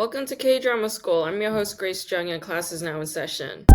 Welcome to K-Drama School. I'm your host, Grace Jung, and class is now in session.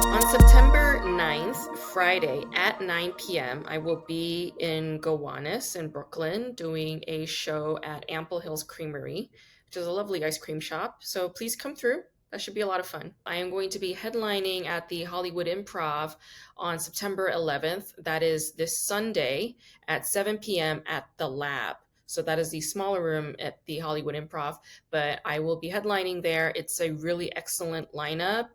On September 9th, Friday at 9 p.m., I will be in Gowanus in Brooklyn doing a show at Ample Hills Creamery, which is a lovely ice cream shop. So please come through. That should be a lot of fun. I am going to be headlining at the Hollywood Improv on September 11th. That is this Sunday at 7 p.m. at the Lab. So that is the smaller room at the Hollywood Improv, but I will be headlining there. It's a really excellent lineup.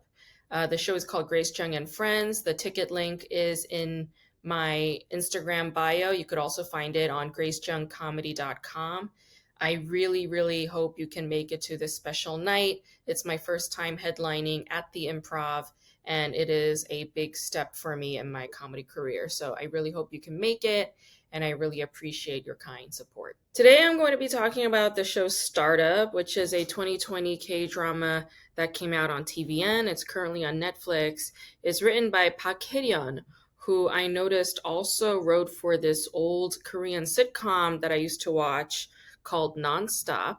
The show is called Grace Chung and Friends. The ticket link is in my Instagram bio. You could also find it on gracejungcomedy.com. I really, really hope you can make it to this special night. It's my first time headlining at the Improv, and it is a big step for me in my comedy career. So I really hope you can make it, and I really appreciate your kind support. Today I'm going to be talking about the show Startup, which is a 2020 K-drama that came out on TVN. It's currently on Netflix. It's written by Park Hae-ryun, who I noticed also wrote for this old Korean sitcom that I used to watch called Nonstop.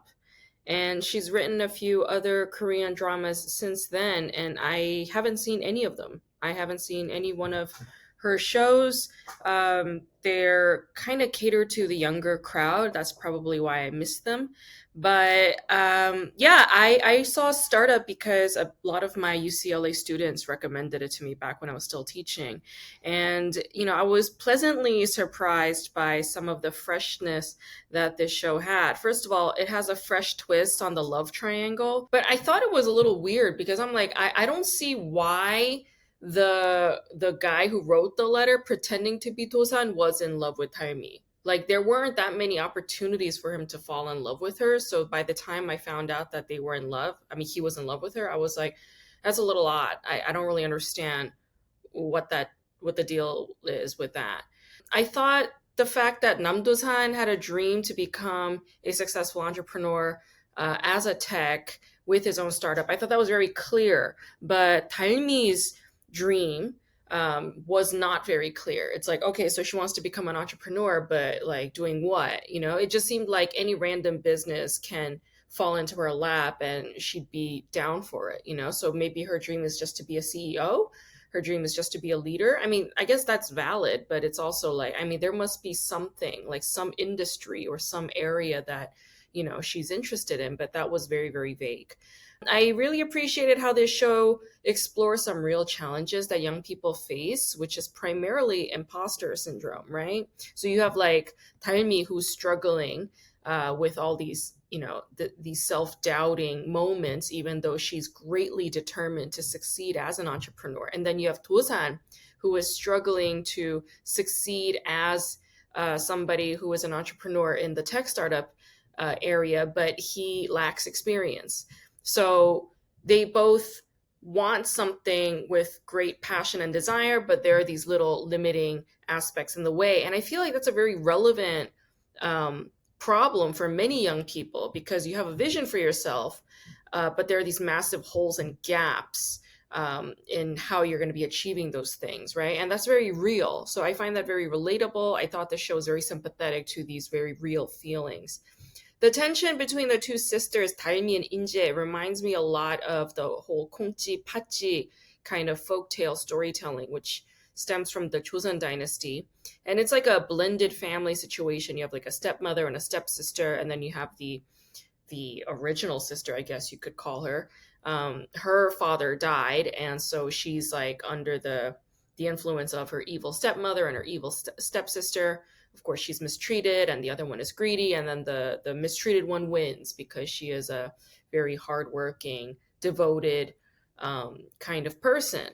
And she's written a few other Korean dramas since then, and I haven't seen any of them. I haven't seen any one of her shows. They're kind of catered to the younger crowd. That's probably why I missed them. But I saw Startup because a lot of my UCLA students recommended it to me back when I was still teaching. And, I was pleasantly surprised by some of the freshness that this show had. First of all, it has a fresh twist on the love triangle. But I thought it was a little weird because I'm like, I don't see why the guy who wrote the letter pretending to be Tosan was in love with Taimi. Like there weren't that many opportunities for him to fall in love with her. So by the time I found out that they were in love, he was in love with her, I was like, that's a little odd. I don't really understand what the deal is with that. I thought the fact that Nam Do-san had a dream to become a successful entrepreneur as a tech with his own startup, I thought that was very clear. But Taimi's dream was not very clear. It's like, okay, so she wants to become an entrepreneur, but like doing what? It just seemed like any random business can fall into her lap and she'd be down for it. So maybe her dream is just to be a CEO. Her dream is just to be a leader. I guess that's valid, but it's also like, there must be something, like some industry or some area that, she's interested in, but that was very, very vague. I really appreciated how this show explores some real challenges that young people face, which is primarily imposter syndrome, right? So you have like Taimi who's struggling with all these, these self-doubting moments, even though she's greatly determined to succeed as an entrepreneur. And then you have Tosan, who is struggling to succeed as somebody who is an entrepreneur in the tech startup area, but he lacks experience. So they both want something with great passion and desire, but there are these little limiting aspects in the way. And I feel like that's a very relevant problem for many young people because you have a vision for yourself, but there are these massive holes and gaps in how you're going to be achieving those things, right? And that's very real. So I find that very relatable. I thought the show was very sympathetic to these very real feelings. The tension between the two sisters, Taimi and Inje, reminds me a lot of the whole Kongji Pachi kind of folktale storytelling, which stems from the Joseon dynasty. And it's like a blended family situation. You have like a stepmother and a stepsister, and then you have the original sister, I guess you could call her. Her father died, and so she's like under the influence of her evil stepmother and her evil stepsister. Of course, she's mistreated and the other one is greedy. And then the mistreated one wins because she is a very hardworking, devoted kind of person.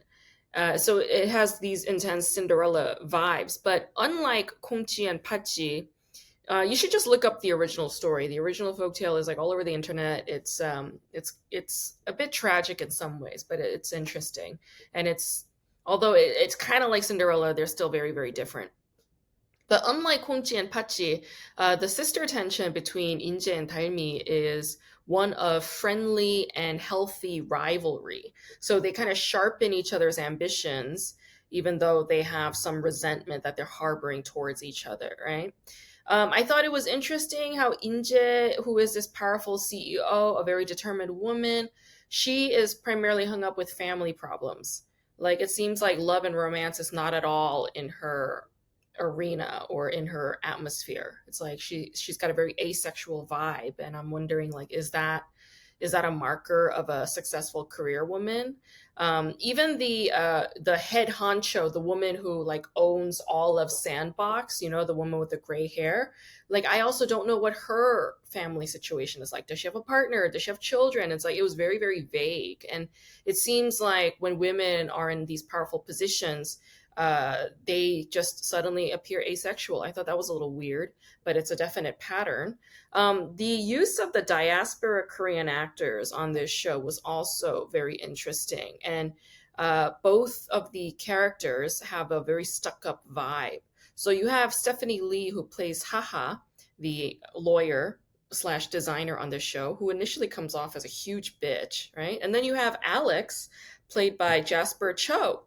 So it has these intense Cinderella vibes. But unlike Kongchi and Pachi, you should just look up the original story. The original folktale is like all over the internet. It's a bit tragic in some ways, but it's interesting. And it's Although it's kind of like Cinderella, they're still very, very different. But unlike Hongji and Pachi, the sister tension between Inje and Dalmi is one of friendly and healthy rivalry. So they kind of sharpen each other's ambitions, even though they have some resentment that they're harboring towards each other, right? I thought it was interesting how Inje, who is this powerful CEO, a very determined woman, she is primarily hung up with family problems. Like it seems like love and romance is not at all in her arena or in her atmosphere. It's like she's got a very asexual vibe, and I'm wondering like is that a marker of a successful career woman? Even the head honcho, the woman who like owns all of Sandbox, the woman with the gray hair. Like I also don't know what her family situation is like. Does she have a partner? Does she have children? It's like it was very very vague, and it seems like when women are in these powerful positions, they just suddenly appear asexual. I thought that was a little weird, but it's a definite pattern. The use of the diaspora Korean actors on this show was also very interesting. And both of the characters have a very stuck up vibe. So you have Stephanie Lee, who plays Haha, the lawyer slash designer on this show, who initially comes off as a huge bitch, right? And then you have Alex, played by Jasper Cho,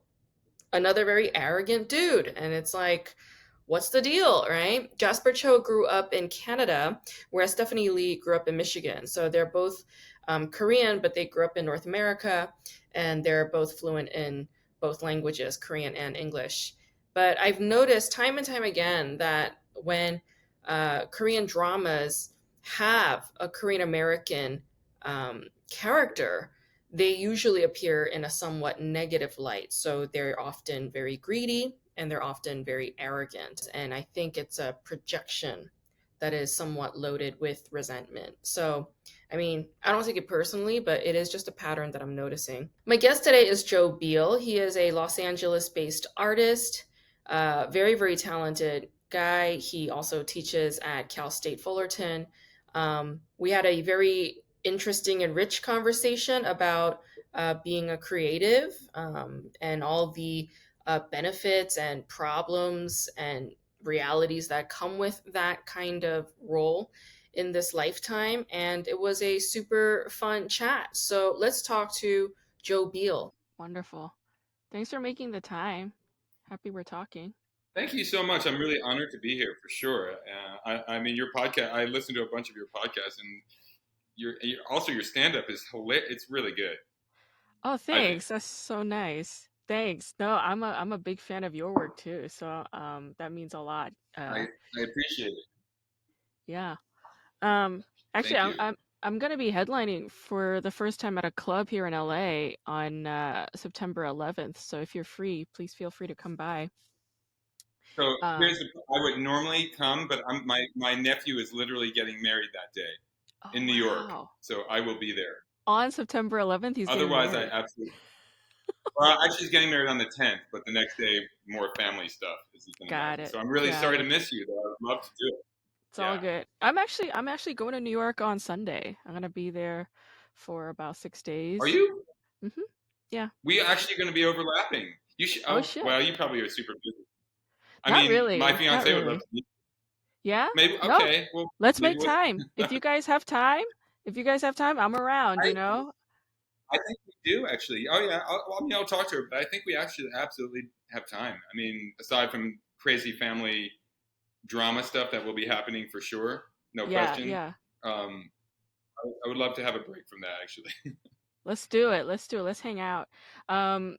another very arrogant dude. And it's like, what's the deal, right? Jasper Cho grew up in Canada, whereas Stephanie Lee grew up in Michigan. So they're both Korean, but they grew up in North America, and they're both fluent in both languages, Korean and English. But I've noticed time and time again that when Korean dramas have a Korean American character, they usually appear in a somewhat negative light. So they're often very greedy and they're often very arrogant. And I think it's a projection that is somewhat loaded with resentment. So, I mean, I don't take it personally, but it is just a pattern that I'm noticing. My guest today is Joe Biel. He is a Los Angeles based artist, very, very talented guy. He also teaches at Cal State Fullerton. We had a very interesting and rich conversation about being a creative, and all the benefits and problems and realities that come with that kind of role in this lifetime. And it was a super fun chat. So let's talk to Joe Biel. Wonderful. Thanks for making the time. Happy we're talking. Thank you so much. I'm really honored to be here for sure. I mean, your podcast. I listened to a bunch of your podcasts, and also your stand up is hilarious. It's really good. Oh, I think. thanks. That's so nice. Thanks. No, I'm a big fan of your work too. So that means a lot. I appreciate it. Yeah. Um Actually Thank I'm you. I'm I'm gonna be headlining for the first time at a club here in LA on September 11th. So if you're free, please feel free to come by. So Um here's the. I would normally come, but my nephew is literally getting married that day oh in New York, wow. so I will be there. On September 11th he's getting Otherwise, I married. absolutely. Well, actually, he's getting married on the 10th, but the next day, more family stuff is he's getting Got married. it. So I'm really Got sorry to it. miss you, though. I'd love to do it. It's all Yeah. good. I'm actually going to New York on Sunday. I'm gonna be there for about six Are days. you? Mm-hmm. Yeah. We actually going to be overlapping. You should. Oh Oh, shit. well, you probably are super busy. I Not mean, my really. Not fiance would love really. to meet. Yeah? Maybe. No. Okay. Well, Let's maybe make with. time. If you guys have time, I'm around, I you know? I think we do actually. Oh yeah. I mean, I'll talk to her, but I think we actually absolutely have time. I mean, aside from crazy family drama stuff that will be happening for sure, no Yeah, question. yeah. Um, I would love to have a break from that actually. Let's do it. Let's do it. Let's hang out. Um,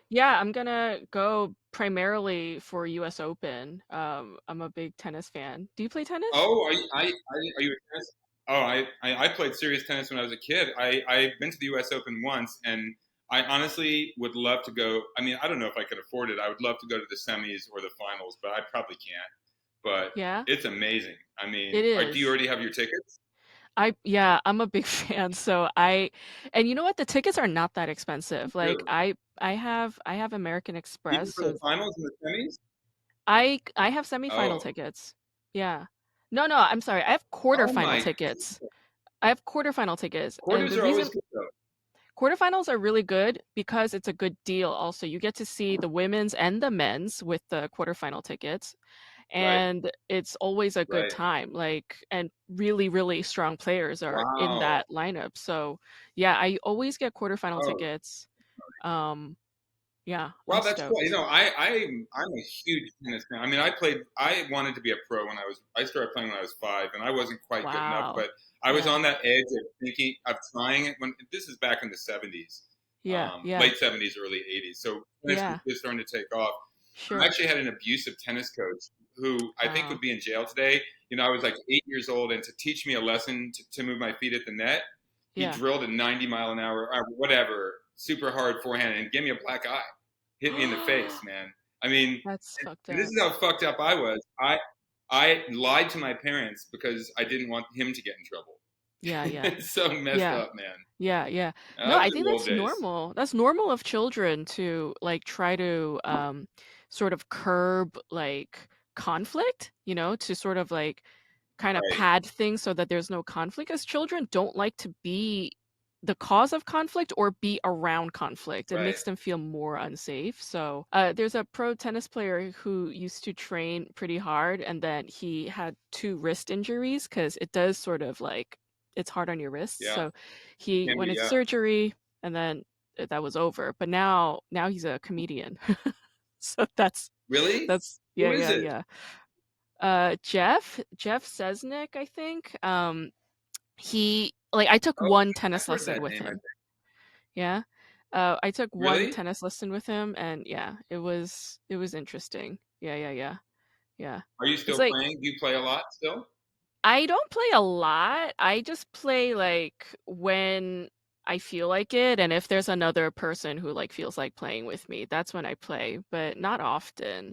yeah, I'm gonna go primarily for US Open. I'm a big tennis fan. Do you play tennis? Oh, are you a tennis? Oh, I played serious tennis when I was a kid. I've been to the U.S. Open once, and I honestly would love to go. I mean, I don't know if I could afford it. I would love to go to the semis or the finals, but I probably can't. But Yeah, it's amazing. I it mean, do you is. already have your tickets? Yeah, I'm a big fan. And you know what? The tickets are not that expensive. Like Really? I have American Even Express, for so the finals and the semis? I have semifinal Oh, tickets. Yeah. No, no, I'm sorry. I have oh quarterfinal my! tickets. I have quarterfinal tickets, and Quarters the are always reason good though. quarterfinals are really good because it's a good deal also. You get to see the women's and the men's with the quarterfinal tickets, Right, and it's always a good right. time, like, and really, really strong players are in Wow. that lineup. So, yeah, I always get quarterfinal Oh, tickets. Um, yeah, I'm well, that's cool. You stoked. know, I'm a huge tennis fan. I mean, I wanted to be a pro when I started playing when I was 5, and I wasn't quite good enough, Wow. but I was Yeah. on that edge of thinking of trying it when this is back in the 70s, Yeah, yeah. late 70s, early 80s. So tennis was Yeah. just starting to take off. I Sure. actually had an abusive tennis coach who I think would Oh. be in jail today. You know, I was like 8 years old, and to teach me a lesson to move my feet at the net, he Yeah. drilled a 90-mile-an-hour or whatever super hard forehand and gave me a black eye, hit me in the face, man. I mean, That's fucked and this up. is how fucked up I was. I lied to my parents because I didn't want him to get in trouble. Yeah, yeah. It's so messed Yeah. up, man. Yeah, yeah. No, Those I are think the old that's days. normal. That's normal of children to like try to sort of curb like conflict, to sort of like kind of Right, pad things so that there's no conflict, as children don't like to be the cause of conflict or be around conflict. It right. makes them feel more unsafe. So, there's a pro tennis player who used to train pretty hard, and then he had 2 wrist injuries because it does sort of like it's hard on your wrists. Yeah, So he can went be. into Yeah. surgery, and then that was over. But now he's a comedian. So Really? that's Who yeah, is yeah, it? yeah. Jeff Sesnick, I think. He like I took Oh, one I've tennis heard lesson that with name. I him. think. Yeah. I took one Really? tennis lesson with him, and yeah, it was interesting. Yeah, yeah, yeah. Yeah. Are you It's still like playing? Do you play a lot still? I don't play a lot. I just play like when I feel like it, and if there's another person who like feels like playing with me, that's when I play, but not often.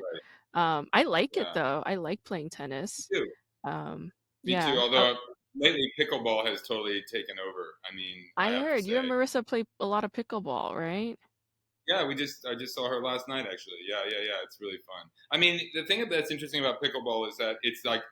Right. I like it Yeah. though. I like playing tennis. Me too. Um, Me too. yeah. Although lately pickleball has totally taken over. I mean, I I have to heard you and say. Marissa play a lot of pickleball, right? Yeah, I just saw her last night actually. Yeah, yeah, yeah. It's really fun. I mean, the thing that's interesting about pickleball is that it's like,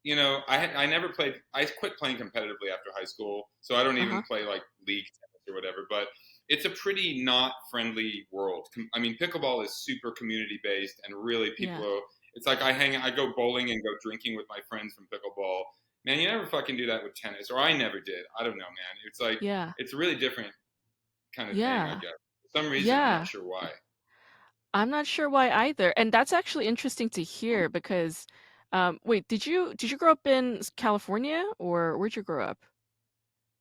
you know, I never played. I quit playing competitively after high school, so I don't even Uh-huh. play like league tennis or whatever. But it's a pretty not friendly world. I mean, pickleball is super community based, and really Yeah. people are. It's like I go bowling and go drinking with my friends from pickleball. Man, you never fucking do that with tennis, or I never did. I don't know, man. It's like Yeah. it's a really different kind of thing, I Yeah. guess. For some reason, I'm not Yeah. sure why. I'm not sure why either. And that's actually interesting to hear because wait, did you grow up in California, or where'd you grow up?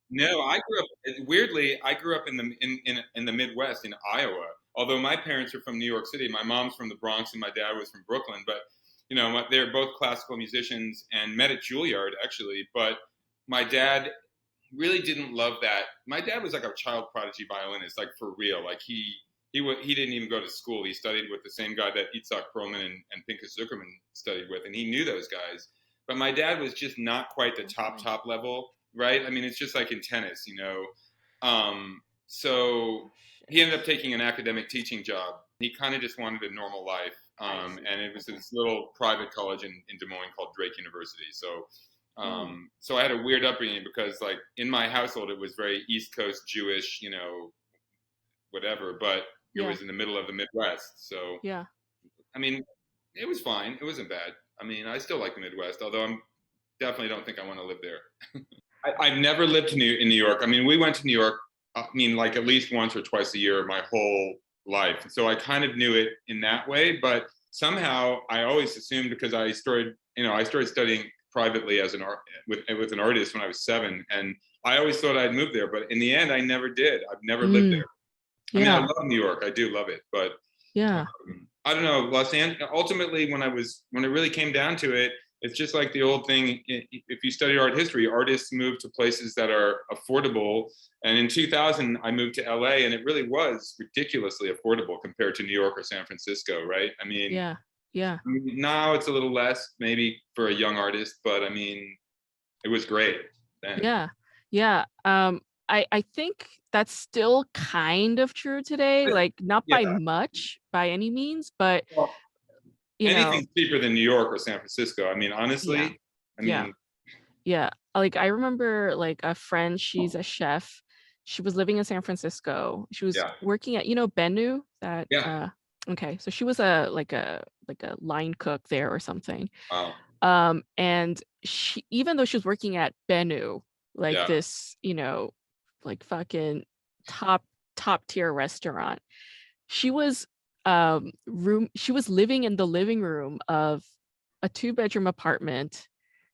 No, I grew up weirdly. I grew up in the Midwest in Iowa. Although my parents are from New York City, my mom's from the Bronx and my dad was from Brooklyn. But you know, they're both classical musicians and met at Juilliard actually. But my dad really didn't love that. My dad was like a child prodigy violinist, like for real. Like he didn't even go to school. He studied with the same guy that Itzhak Perlman and Pinchas Zuckerman studied with, and he knew those guys. But my dad was just not quite the Okay. top level, right? I mean, it's just like in tennis, you know. So he ended up taking an academic teaching job. He kind of just wanted a normal life, I see. and it was Okay. this little private college in Des Moines called Drake University. So Hmm. so I had a weird upbringing because, like, in my household, it was very East Coast Jewish, you know, whatever, but it Yeah. was in the middle of the Midwest. So, Yeah. I mean, it was fine. It wasn't bad. I mean, I still like the Midwest, although I'm definitely don't think I want to live there. I've never lived in New York. I mean, we went to New York, I mean, like at least once or twice a year my whole life. So I kind of knew it in that way, but somehow I always assumed because I started studying privately as an art with an artist when I was 7, and I always thought I'd move there, but in the end, I never did. I've never lived Mm. there. I mean, I Yeah. love New York. I do love it, but Yeah. I don't know. Los Angeles. Ultimately, when it really came down to it, it's just like the old thing. If you study art history, artists move to places that are affordable. And in 2000, I moved to LA, and it really was ridiculously affordable compared to New York or San Francisco, right? Yeah. Yeah. I mean, now it's a little less, maybe for a young artist, but I mean, it was great then. Yeah. Yeah. I think that's still kind of true today, But, like not yeah. by much by any means, but Well, you know, anything's cheaper than New York or San Francisco. I mean, yeah. honestly, I Yeah. mean, Yeah. Like I remember like a friend, she's a chef. she was living in San Francisco. She was Yeah. working at, you know, Bennu, that Yeah. okay, so she was a line cook there or something. Wow. And she, even though she was working at Bennu, like Yeah. this, you know, like fucking top top tier restaurant, she was she was living in the living room of a two-bedroom apartment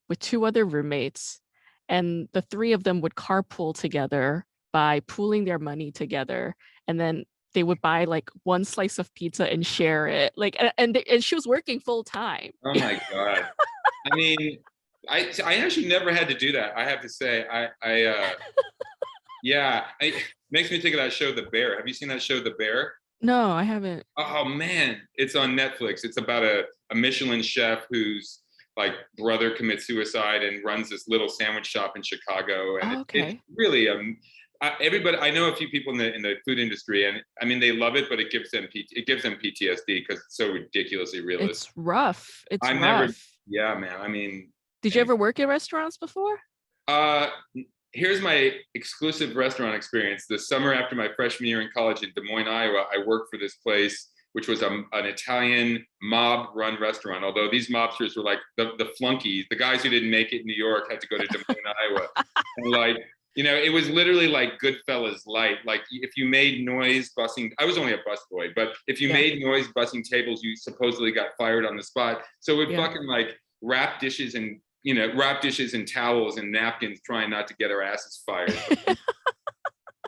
with two other roommates, and the three of them would carpool together by pooling their money together, and then they would buy like one slice of pizza and share it. Like, and she was working full time. Oh my God. I mean, I actually never had to do that. I have to say, yeah, makes me think of that show, The Bear. Have you seen that show, The Bear? No, I haven't. Oh man, it's on Netflix. It's about a Michelin chef whose like brother commits suicide and runs this little sandwich shop in Chicago, and Oh, it's okay. really everybody. I know a few people in the food industry, and I mean they love it, but it gives them PTSD because it's so ridiculously realistic. It's rough. It's I never, rough. yeah, man. I mean, Did you ever work in restaurants before? uh, here's my exclusive restaurant experience. The summer after my freshman year in college in Des Moines, Iowa, I worked for this place, which was an Italian mob-run restaurant. Although these mobsters were like the flunkies, the guys who didn't make it in New York had to go to Des Moines, Iowa, and like. You know, it was literally like Goodfellas light. Like if you made noise bussing, I was only a busboy, but if you Yeah. made noise bussing tables, you supposedly got fired on the spot. So we'd Yeah. fucking like wrap dishes and towels and napkins, trying not to get our asses fired.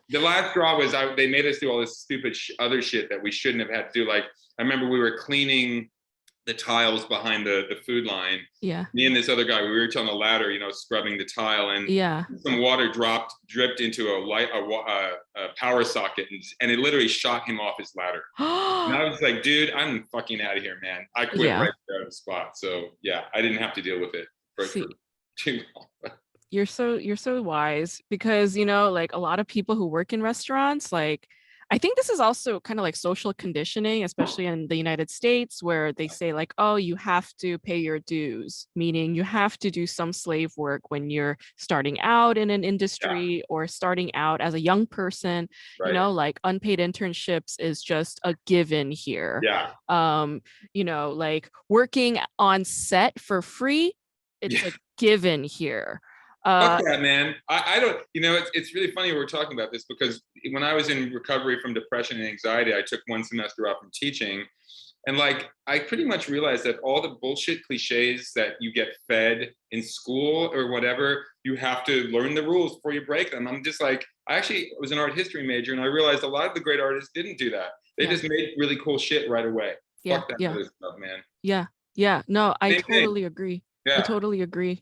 The last straw was they made us do all this stupid other shit that we shouldn't have had to do. Like I remember we were cleaning the tiles behind the food line. Yeah. Me and this other guy, we were on the ladder, scrubbing the tile, and some water dripped into a power socket, and it literally shot him off his ladder. And I was like, dude, I'm fucking out of here, man. I quit right there on the spot. So yeah, I didn't have to deal with it for too long. You're so wise, because like a lot of people who work in restaurants, like I think this is also kind of like social conditioning, especially in the United States, where they say like, oh, you have to pay your dues, meaning you have to do some slave work when you're starting out in an industry or starting out as a young person. Right. Like unpaid internships is just a given here. Yeah. Like working on set for free, it's a given here. Fuck that, man. I don't, it's really funny we're talking about this, because when I was in recovery from depression and anxiety, I took one semester off from teaching. And like, I pretty much realized that all the bullshit cliches that you get fed in school or whatever, you have to learn the rules before you break them. I'm just like, I actually was an art history major, and I realized a lot of the great artists didn't do that. They just made really cool shit right away. Fuck that other stuff, man. Yeah. No, I totally agree. I totally agree.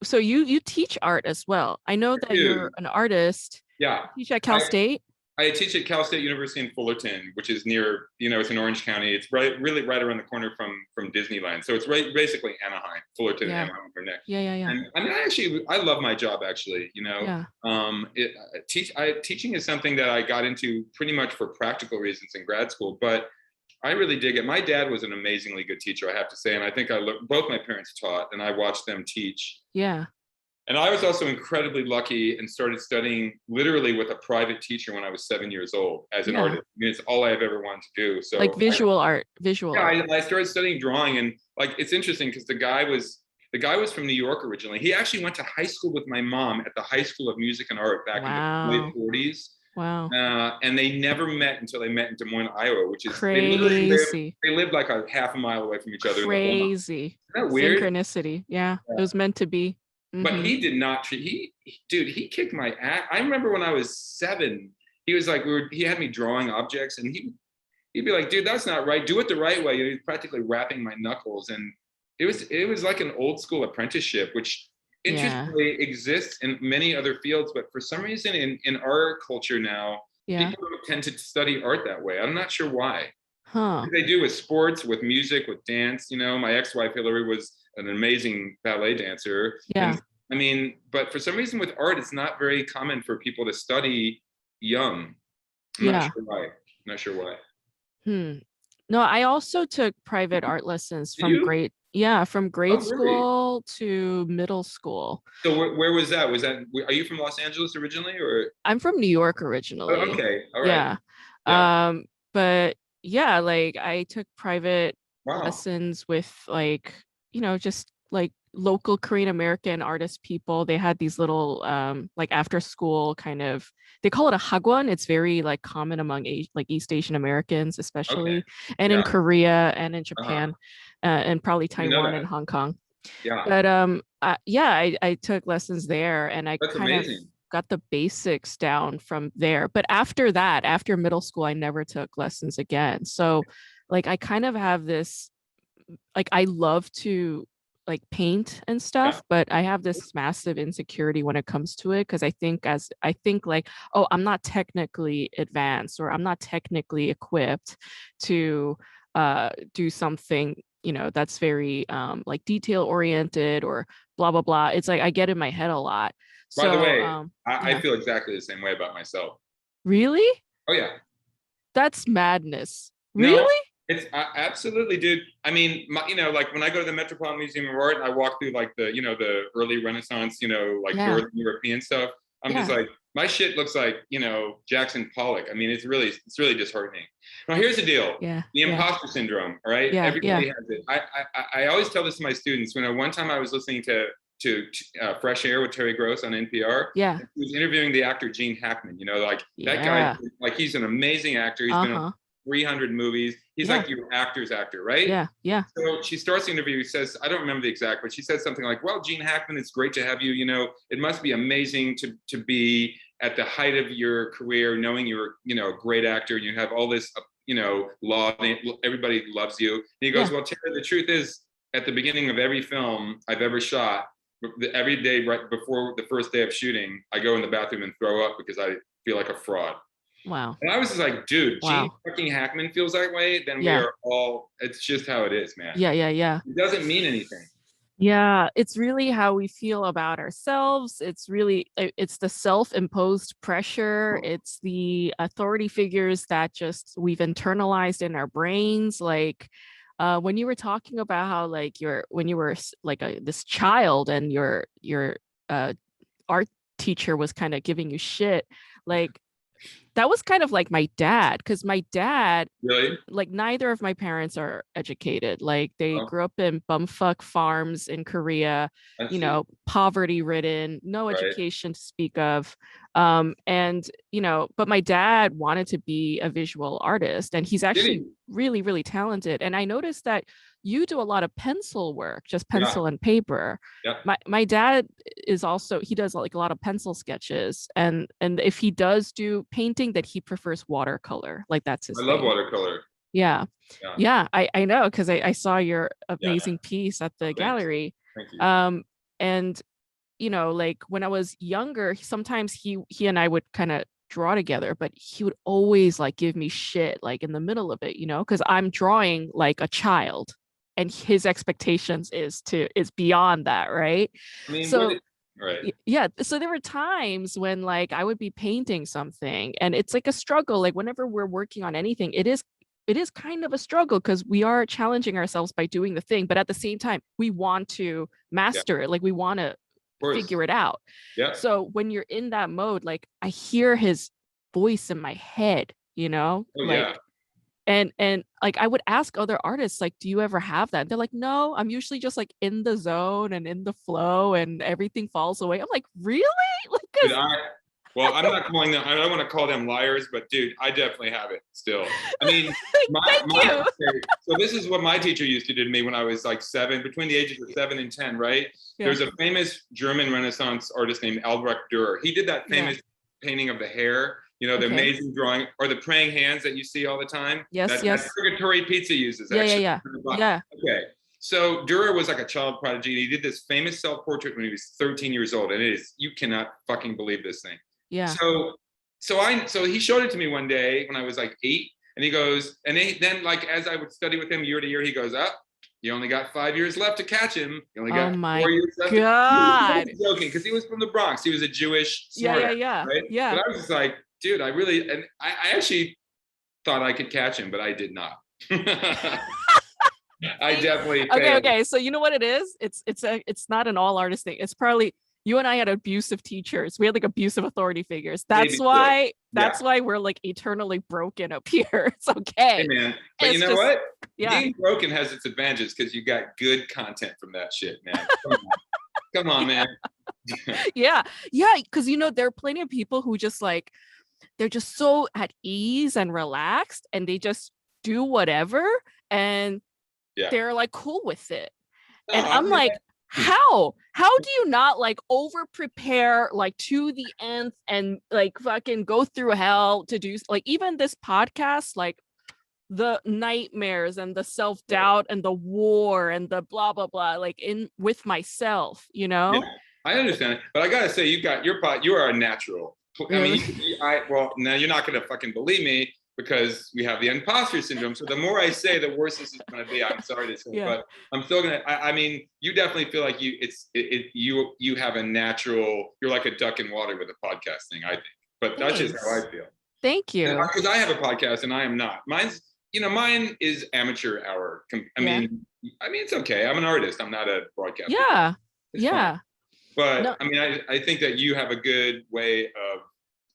So you teach art as well. I know that you're an artist. Yeah. You teach at Cal State? I teach at Cal State University in Fullerton, which is near, it's in Orange County. It's really right around the corner from Disneyland. So it's basically Anaheim, Fullerton, and Anaheim are next. Yeah. And I mean, I love my job, actually. Teaching is something that I got into pretty much for practical reasons in grad school, but I really dig it. My dad was an amazingly good teacher, I have to say. And I think both my parents taught, and I watched them teach. Yeah. And I was also incredibly lucky and started studying literally with a private teacher when I was 7 years old as an artist. I mean, it's all I've ever wanted to do. So like visual art. I started studying drawing, and like, it's interesting because the guy was from New York originally. He actually went to high school with my mom at the High School of Music and Art back in the late 40s. Wow. And they never met until they met in Des Moines, Iowa, which is crazy. They lived like a half a mile away from each other. Crazy. Isn't that weird? Synchronicity. Yeah. It was meant to be. Mm-hmm. But he did not treat, he kicked my ass. I remember when I was 7, he was like, he had me drawing objects, and he'd be like, dude, that's not right. Do it the right way. He was practically rapping my knuckles. And it was like an old school apprenticeship, which interestingly exists in many other fields. But for some reason in our culture now, people don't tend to study art that way. I'm not sure why. They do with sports, with music, with dance. My ex-wife Hillary was an amazing ballet dancer. Yeah. And, I mean, but for some reason with art, it's not very common for people to study young. I'm not sure why. No, I also took private art lessons Did from you? from grade Oh, really? school to middle school. So where was that? Was that, are you from Los Angeles originally, or? I'm from New York Oh, originally. okay. All right. Yeah. Yeah. But yeah, like I took private Wow. lessons with like, just like local Korean American artist people. They had these little like after school kind of, they call it a hagwon. It's very like common among like East Asian Americans, Okay. especially, and in Yeah. Korea and in Uh-huh. Japan, and probably You know Taiwan and that. Hong Kong. Yeah. But yeah, I took lessons there and I That's kind of amazing. got the basics down from there. But after that, after middle school, I never took lessons again. So like I kind of have this, like I love to like paint and Yeah. stuff, but I have this massive insecurity when it comes to it because I think like, oh, I'm not technically advanced or I'm not technically equipped to do something, that's very like detail oriented or blah blah blah. It's like I get in my head a lot. By the So way, I yeah. feel exactly the same way about myself. Really? Oh yeah. That's madness. No, Really? it's absolutely, dude. I mean, like when I go to the Metropolitan Museum of Art and I walk through like the early Renaissance, like Yeah. Northern European stuff, I'm just Yeah. like, my shit looks like, Jackson Pollock. I mean, it's really disheartening. Now, here's the deal: Yeah. the Yeah. imposter syndrome. All right, Yeah. Yeah. everybody has it. I always tell this to my students. When one time I was listening to Fresh Air with Terry Gross on NPR. Yeah. He was interviewing the actor Gene Hackman. Like that guy, Yeah. like he's an amazing actor. He's been on Uh-huh. 300 movies. He's Yeah. like your actor's actor, right? Yeah. Yeah. So she starts the interview. He says, I don't remember the exact, but she said something like, "Well, Gene Hackman, it's great to have you. It must be amazing to be at the height of your career, knowing you're a great actor and you have all this law. Everybody loves you." And he goes, Yeah. "Well, Terry, the truth is, at the beginning of every film I've ever shot, every day right before the first day of shooting, I go in the bathroom and throw up because I feel like a fraud." Wow. And I was just like, dude, Gene Wow. fucking Hackman feels that way, then we Yeah. are all, it's just how it is, man. Yeah. Yeah. Yeah. It doesn't mean anything. Yeah. It's really how we feel about ourselves. It's the self-imposed pressure. It's the authority figures that just we've internalized in our brains. Like, when you were talking about how like when you were like this child and your uh art teacher was kind of giving you shit, like that was kind of like my dad, because my dad, Really? like neither of my parents are educated. Like they Oh, grew up in bumfuck farms in Korea, I see. poverty ridden, no Right. education to speak of. And but my dad wanted to be a visual artist and he's Did actually he? really, really talented. And I noticed that you do a lot of pencil work, just Yeah. pencil and paper. Yeah. My dad is also, he does like a lot of pencil sketches, and if he does do painting, that he prefers watercolor, like that's his I love thing. watercolor. Yeah. Yeah. Yeah, I know because I saw your Yeah. amazing piece at the Oh, thanks. gallery. Thank you. And like when I was younger, sometimes he and I would kind of draw together, but he would always like give me shit like in the middle of it, because I'm drawing like a child and his expectations is beyond that, right? I mean, So right. yeah, so there were times when like I would be painting something and it's like a struggle. Like whenever we're working on anything, it is kind of a struggle because we are challenging ourselves by doing the thing, but at the same time we want to Yeah. master it, like we want to Of course. figure it out. Yeah. So when you're in that mode, like I hear his voice in my head, Oh, like yeah. and like I would ask other artists, like, do you ever have that? And they're like, no, I'm usually just like in the zone and in the flow and everything falls away. I'm like, really? Like, Dude, because well, I'm not calling them, I don't want to call them liars, but dude, I definitely have it still. I mean, thank you. so this is what my teacher used to do to me when I was like 7, between the ages of 7 and 10, right? Yeah. There's a famous German Renaissance artist named Albrecht Dürer. He did that famous painting of the hare, the Okay. amazing drawing, or the praying hands that you see all the time. Yes, that yes. Purgatory Pizza uses, Yeah, actually. yeah. Okay. So Dürer was like a child prodigy, and he did this famous self-portrait when he was 13 years old, and you cannot fucking believe this thing. Yeah. So he showed it to me one day when I was like 8, and he goes, and then like as I would study with him year to year, he goes, up. You only got 5 years left to catch him. You only got 4 years left. God. He was joking because he was from the Bronx. He was a Jewish smart Yeah. right? Yeah. But I was just like, dude, I actually thought I could catch him, but I did not. I definitely Okay, failed. okay. So you know what it is? It's not an all artist thing. It's probably you and I had abusive teachers. We had like abusive authority figures. Maybe so. That's Yeah. why we're like eternally broken up here. It's Hey okay. man, but you It's know just what? yeah. Being broken has its advantages because you got good content from that shit, man. Come on, Yeah. man. Yeah. Yeah. Cause you know, there are plenty of people who just like they're just so at ease and relaxed and they just do whatever and Yeah. they're like cool with it. No, And I I'm mean, like, how do you not like over prepare like to the nth and like fucking go through hell to do like even this podcast, like the nightmares and the self-doubt and the war and the blah blah blah, like in with myself, you yeah, know? I understand it, but I gotta say, you got your pot. You are a natural. I Really? mean, well, now you're not gonna fucking believe me because we have the imposter syndrome. So the more I say, the worse this is gonna be. I'm sorry to say, Yeah. but I'm still gonna. I mean, you definitely feel like you have a natural. You're like a duck in water with a podcast thing. I think, but that's just how Thanks. I feel. Thank you. Because I have a podcast and I am not. Mine is amateur hour. Yeah. I mean, it's okay. I'm an artist. I'm not a broadcaster. Yeah. It's fine. Yeah. But No. I mean, I think that you have a good way of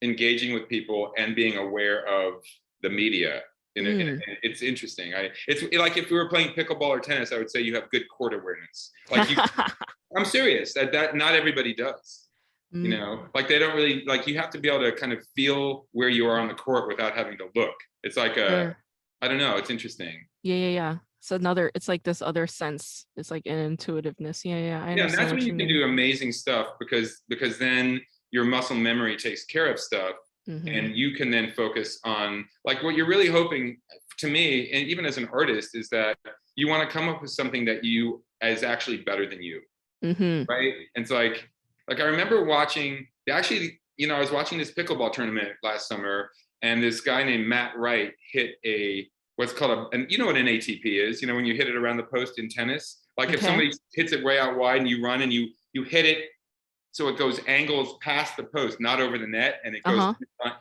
engaging with people and being aware of the media. Mm. It's interesting. It's like if we were playing pickleball or tennis, I would say you have good court awareness. Like you, I'm serious. That not everybody does. You Mm. know, like they don't really like. You have to be able to kind of feel where you are on the court without having to look. It's like Sure. I don't know. It's interesting. Yeah, yeah, yeah. So another, it's like this other sense. It's like an intuitiveness. Yeah, yeah. I Yeah, and understand that's when what you you can mean. do amazing stuff because then your muscle memory takes care of stuff, Mm-hmm. and you can then focus on like what you're really hoping to me, and even as an artist, is that you want to come up with something that you is actually better than you, Mm-hmm. right? And it's like I remember watching actually, I was watching this pickleball tournament last summer, and this guy named Matt Wright hit a what's called and you know what an ATP is, when you hit it around the post in tennis. Like if Okay. somebody hits it way out wide and you run and you hit it so it goes angles past the post, not over the net, and it goes Uh-huh.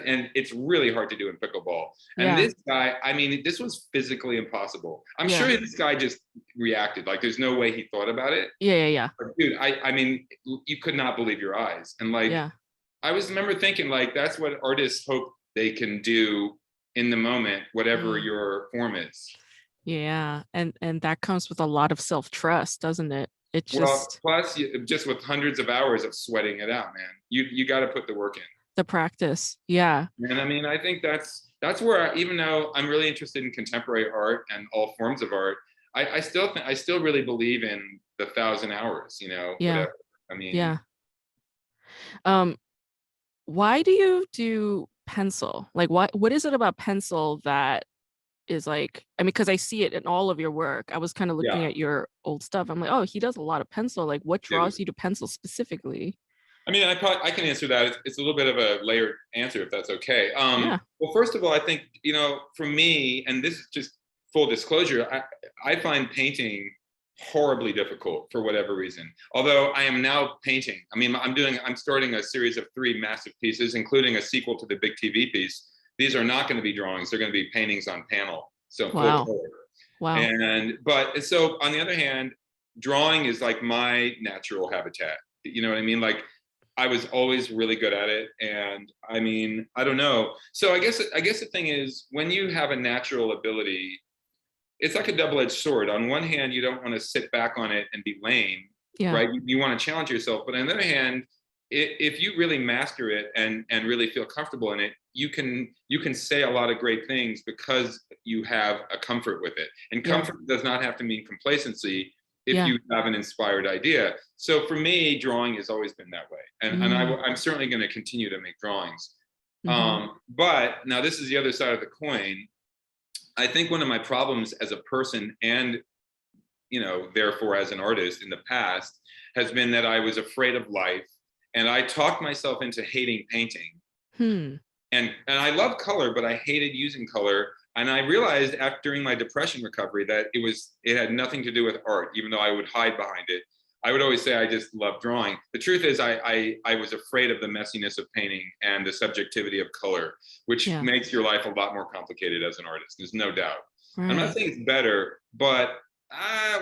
and it's really hard to do in pickleball. And Yeah. this guy, I mean, this was physically impossible. I'm Yeah. sure this guy just reacted. Like there's no way he thought about it. Yeah, yeah, yeah. But dude, I mean, you could not believe your eyes. And like Yeah. I remember thinking like that's what artists hope they can do in the moment, whatever Mm. your form is. Yeah. And that comes with a lot of self-trust, doesn't it? It Well, just plus just with hundreds of hours of sweating it out, man. You got to put the work in. the practice. Yeah. And I mean, I think that's where even though I'm really interested in contemporary art and all forms of art, I still really believe in the 1,000 hours. Yeah. Whatever. I mean, Yeah. Um, why do you do pencil? Like what is it about pencil that is like, I mean, because I see it in all of your work. I was kind of looking yeah, at your old stuff. I'm like, oh, he does a lot of pencil. Like what dude. draws you to pencil specifically? I mean, I can answer that. It's a little bit of a layered answer if that's okay. Yeah. Well, first of all, I think for me, and this is just full disclosure, I find painting horribly difficult for whatever reason. Although I am now painting. I mean, I'm starting a series of 3 massive pieces, including a sequel to the big TV piece. These are not going to be drawings; they're going to be paintings on panel, so full Wow. color. Wow. But so on the other hand, drawing is like my natural habitat. You know what I mean? Like I was always really good at it. And I mean, I don't know. So I guess the thing is when you have a natural ability, it's like a double-edged sword. On one hand, you don't want to sit back on it and be lame, Yeah. right? You want to challenge yourself. But on the other hand, if you really master it and really feel comfortable in it, you can say a lot of great things because you have a comfort with it. And Yeah. comfort does not have to mean complacency if Yeah. you have an inspired idea. So for me, drawing has always been that way, and Mm. I'm certainly going to continue to make drawings. Mm-hmm. But now this is the other side of the coin. I think one of my problems as a person and therefore as an artist in the past has been that I was afraid of life, and I talked myself into hating painting. Hmm. And I love color, but I hated using color. And I realized during my depression recovery that it had nothing to do with art, even though I would hide behind it. I would always say I just love drawing. The truth is I was afraid of the messiness of painting and the subjectivity of color, which Yeah. makes your life a lot more complicated as an artist. There's no doubt. I'm not Right. saying it's better, but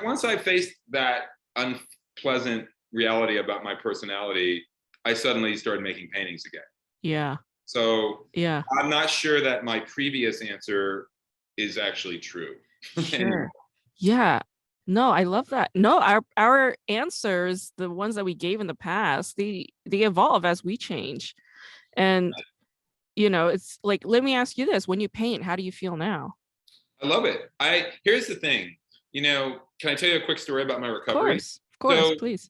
once I faced that unpleasant reality about my personality, I suddenly started making paintings again. Yeah. So Yeah. I'm not sure that my previous answer is actually true anymore. Sure. Yeah. No, I love that. No, our answers, the ones that we gave in the past, they evolve as we change. And it's like, let me ask you this. When you paint, how do you feel now? I love it. I Here's the thing. Can I tell you a quick story about my recovery? Of course, So please.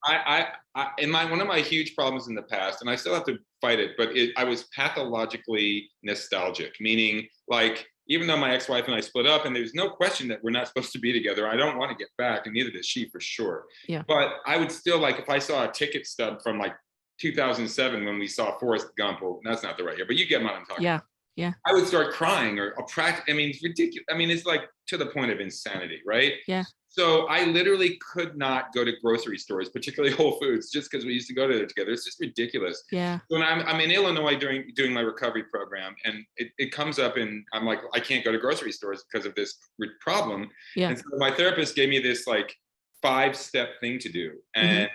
in my one of my huge problems in the past, and I still have to fight it, but I was pathologically nostalgic, meaning like even though my ex-wife and I split up, and there's no question that we're not supposed to be together, I don't want to get back, and neither does she for sure. Yeah. But I would still like if I saw a ticket stub from like 2007 when we saw Forrest Gump. Well, that's not the right year, but you get what I'm talking Yeah. about. Yeah. I would start crying or a practice. I mean, it's ridiculous. I mean, it's like to the point of insanity, right? Yeah. So I literally could not go to grocery stores, particularly Whole Foods, just because we used to go to there together. It's just ridiculous. Yeah. When I'm in Illinois doing my recovery program, and it comes up, and I'm like, I can't go to grocery stores because of this problem. Yeah. And so my therapist gave me this like 5-step thing to do, Hmm. and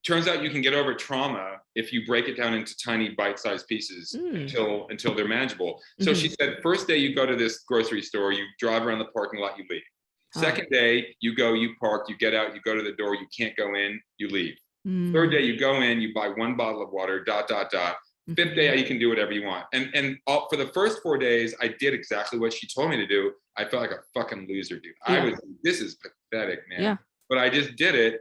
turns out you can get over trauma if you break it down into tiny bite-sized pieces Mm. until they're manageable. So Hmm. she said, first day you go to this grocery store, you drive around the parking lot, you leave. Oh. Second day, you go, you park, you get out, you go to the door, you can't go in, you leave. Third Mm. day, you go in, you buy one bottle of water, dot, dot, dot. Fifth Mhm. day, you can do whatever you want. And for the first 4 days, I did exactly what she told me to do. I felt like a fucking loser, dude. Yeah. This is pathetic, man. Yeah. But I just did it.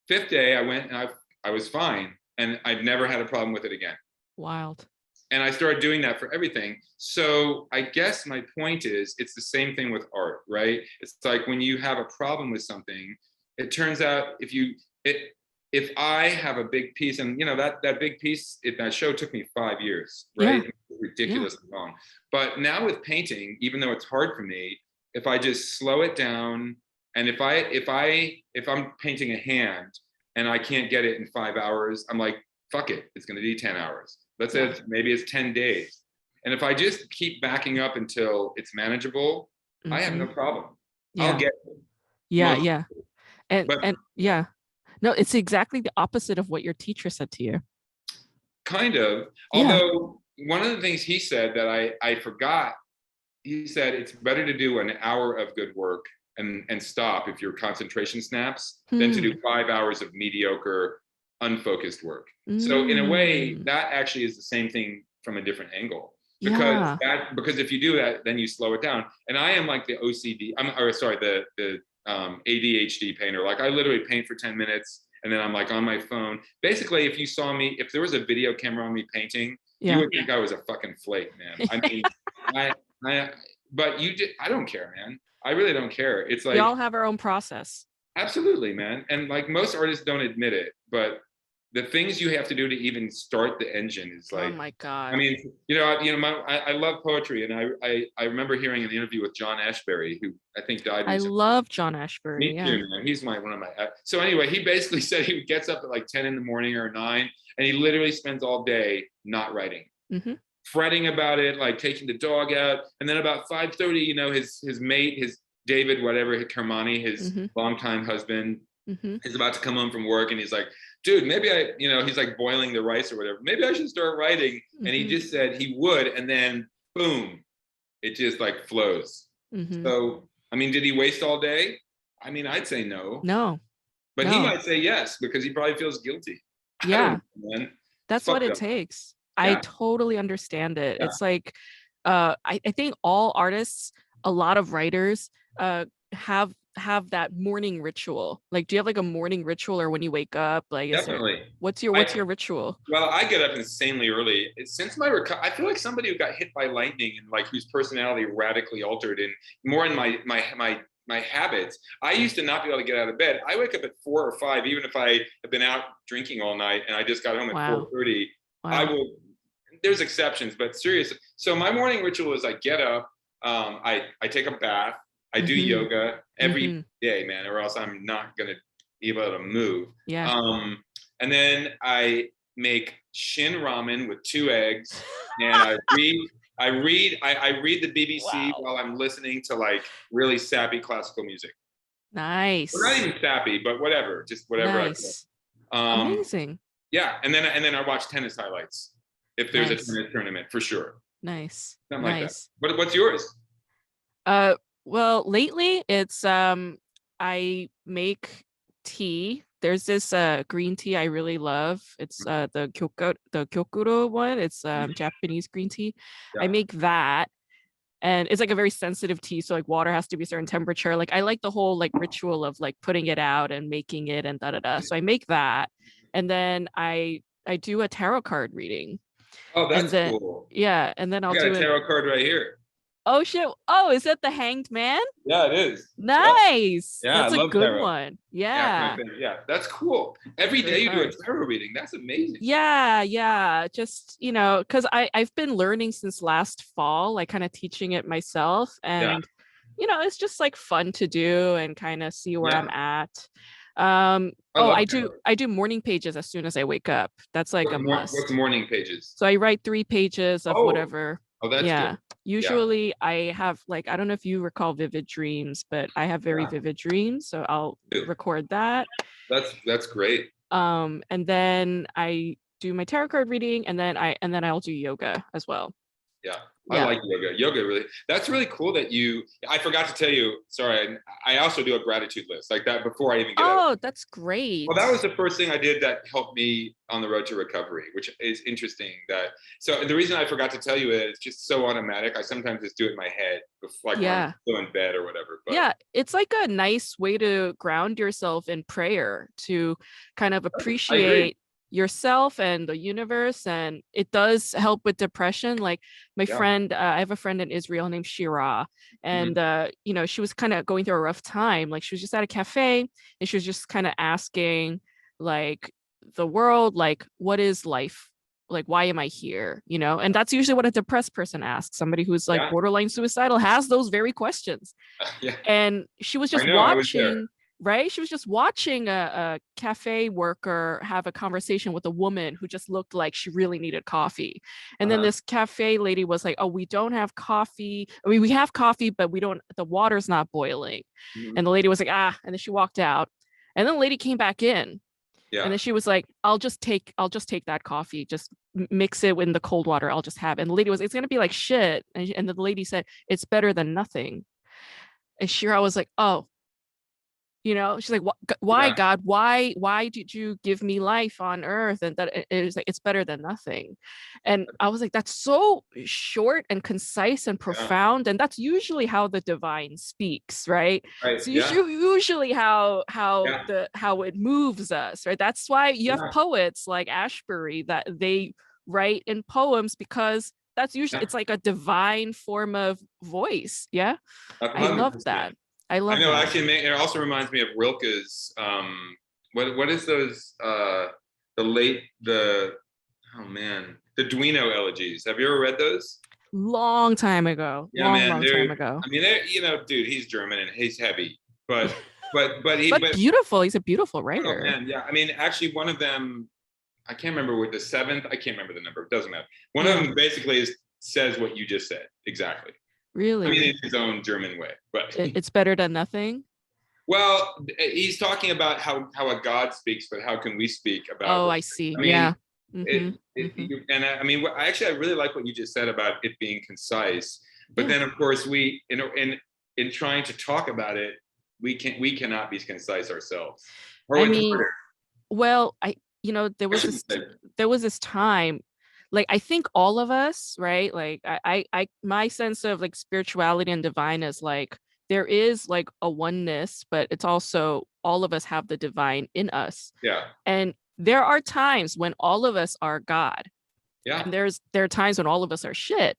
Fifth day, I went and I was fine. And I've never had a problem with it again. Wild. And I started doing that for everything. So I guess my point is it's the same thing with art, right? It's like when you have a problem with something, it turns out if I have a big piece, and that big piece, that show took me 5 years, right? Yeah. It was Yeah. ridiculously long. But now with painting, even though it's hard for me, if I just slow it down, and if I'm painting a hand and I can't get it in 5 hours, I'm like, fuck it, it's going to be 10 hours. Let's say Yeah. maybe it's 10 days. And if I just keep backing up until it's manageable, I have no Mhm. problem. I'll Yeah. get it. Yeah. Most, Yeah. And but and yeah. No, it's exactly the opposite of what your teacher said to you. kind of. Yeah. Although one of the things he said that I forgot, he said it's better to do an hour of good work and stop if your concentration snaps than to do Hmm. 5 hours of mediocre, unfocused work. So in a way, Mm. that actually is the same thing from a different angle. Yeah. Because if you do that, then you slow it down. And I am like the OCD, the ADHD painter. Like I literally paint for 10 minutes and then I'm like on my phone. Basically, if you saw me, if there was a video camera on me painting, you Yeah. would think I was a fucking flake, man. I mean, I but I don't care, man. I really don't care. It's We like, all have our own process. absolutely, man. And like most artists don't admit it, but the things you have to do to even start the engine is Oh like, my I God. mean, I love poetry, and I remember hearing an interview with John Ashbery, who I think died I recently. love John Ashbery. Me Yeah. too, man. He's one of my. So anyway, he basically said he gets up at like 10 in the morning or 9, and he literally spends all day not writing, Hmm. fretting about it, like taking the dog out, and then about 5:30, his mate, his David, whatever, Kermani, his Hmm. longtime husband, Hmm. is about to come home from work, and he's like, dude, maybe he's like boiling the rice or whatever. Maybe I should start writing. And he Hmm. just said he would, and then boom, it just like flows. Hmm. So, I mean, did he waste all day? I mean, I'd say no, No. but he No. might say yes because he probably feels guilty. I don't Yeah. know, man. It's That's what fucked it up. takes. I Yeah, totally understand it. yeah. It's like, I think all artists, a lot of writers, uh, have that morning ritual. Like, do you have like a morning ritual, or when you wake up, like, Definitely. what's your ritual? Well, I get up insanely early. Since I feel like somebody who got hit by lightning and like whose personality radically altered, and more in my habits. I used to not be able to get out of bed. I wake up at 4 or 5, even if I have been out drinking all night and I just got home at Wow. 4:30. I Wow. will. There's exceptions, but seriously. So my morning ritual is I get up, I take a bath, I do Mhm. yoga every Mhm. day, man, or else I'm not gonna be able to move. Yeah. And then I make shin ramen with 2 eggs, and I read. I read the BBC Wow. while I'm listening to like really sappy classical music. Or not Nice. even sappy, but whatever, just whatever I feel. Nice. Um, Amazing. yeah, and then I watch tennis highlights if there's a Nice. tennis tournament for sure, Nice. something like that. Nice. What's yours? Uh, well, lately it's I make tea. There's this green tea I really love. It's the Kyokuro one. It's Japanese green tea. I Yeah, make that, and it's like a very sensitive tea, so like water has to be a certain temperature. Like I like the whole like ritual of like putting it out and making it and da da da. So I make that, and then I do a tarot card reading, oh, and that's then cool. yeah, and then I I'll got a do an tarot card right here. oh shit. Oh, is that the Hanged Man? Yeah, it is. Yep. Nice. Yeah, I That's a love good tarot. one. Yeah, it's my Yeah. favorite. Yeah, that's cool. It's a Every day great you do a card. tarot reading. That's amazing. Yeah, yeah. Just, because I've been learning since last fall, like kind of teaching it myself. Yeah, And, it's just like fun to do and kind of see where I'm yeah. at. I Oh, love I do tarot. I do morning pages as soon as I wake up. That's like a What's must. morning pages? So I write 3 pages of Oh, whatever. oh, that's good. Yeah. Yeah, Usually I have like, I don't know if you recall vivid dreams, but I have very yeah. vivid dreams. So I'll record that. That's great. And then I do my tarot card reading, and then I'll do yoga as well. Yeah, I Yeah. like yoga. Yoga really, that's really cool that I forgot to tell you, sorry, I also do a gratitude list like that before I even get out. Oh, that's great. Well, that was the first thing I did that helped me on the road to recovery, which is interesting. So the reason I forgot to tell you is it's just so automatic. I sometimes just do it in my head, like when I'm Yeah. still in bed or whatever. But Yeah, it's like a nice way to ground yourself in prayer, to kind of I agree. appreciate yourself and the universe, and it does help with depression. Like my Yeah. friend, I have a friend in Israel named Shira, Mhm. and she was kind of going through a rough time. Like she was just at a cafe and she was just kind of asking like the world, like, what is life? Like, why am I here? And that's usually what a depressed person asks. Somebody who's like Yeah. borderline suicidal has those very questions. Yeah. And she was I just know. I was there. watching, right? She was just watching a cafe worker have a conversation with a woman who just looked like she really needed coffee. And then Uh-huh. this cafe lady was like, oh, we don't have coffee. I mean, we have coffee, but the water's not boiling. Mhm. And the lady was like, ah, and then she walked out. And then the lady came back in. And Yeah. then she was like, I'll just take that coffee, just mix it in the cold water. I'll just have it. And the lady was, it's gonna be like shit. And the lady said, it's better than nothing. And Shira was like, oh, she's like, why Yeah. God, why did you give me life on earth? And that it was like, it's better than nothing. And I was like, that's so short and concise and Yeah. profound. And that's usually how the divine speaks, right? Right. It's Yeah. usually how Yeah. it moves us, right? That's why you have Yeah. poets like Ashbery that they write in poems, because that's usually, Yeah. it's like a divine form of voice. Yeah. I love 100%. that. I I love know. that. Actually, it also reminds me of Rilke's. What is those? The late the oh man, the Duino elegies. Have you ever read those? Long time ago. Yeah, man. Long time ago. I mean, they're dude, he's German and he's heavy, but but he But but beautiful. He's a beautiful oh writer. man, yeah. I mean, actually, one of them, I can't remember what the seventh. I can't remember the number. It doesn't matter. One of Yeah, them basically says what you just said exactly. I mean, in really. his own German way, but It's better than nothing. well, he's talking about how a God speaks, but how can we speak about? Oh, I see. I mean, Yeah. Mm-hmm. Mm-hmm. and I really like what you just said about it being concise. But Yeah. then, of course, we in trying to talk about it, we cannot be concise ourselves, or I it's mean, harder. well, there I was shouldn't this say. time, like I think all of us, right? Like my sense of like spirituality and divine is like there is like a oneness, but it's also all of us have the divine in us. Yeah, And there are times when all of us are God. yeah, And there are times when all of us are shit,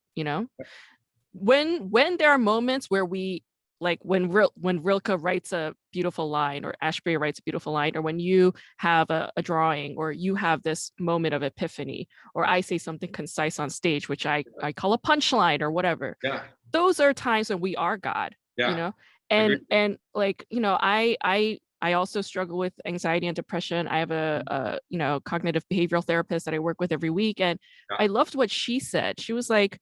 when there are moments where we, like when Rilke writes a beautiful line, or Ashbery writes a beautiful line, or when you have a drawing, or you have this moment of epiphany, or I say something concise on stage, which I call a punchline or whatever. yeah, Those are times when we are God, you yeah. know? Agreed. And like, I also struggle with anxiety and depression. I have a cognitive behavioral therapist that I work with every week. And Yeah, I loved what she said. She was like,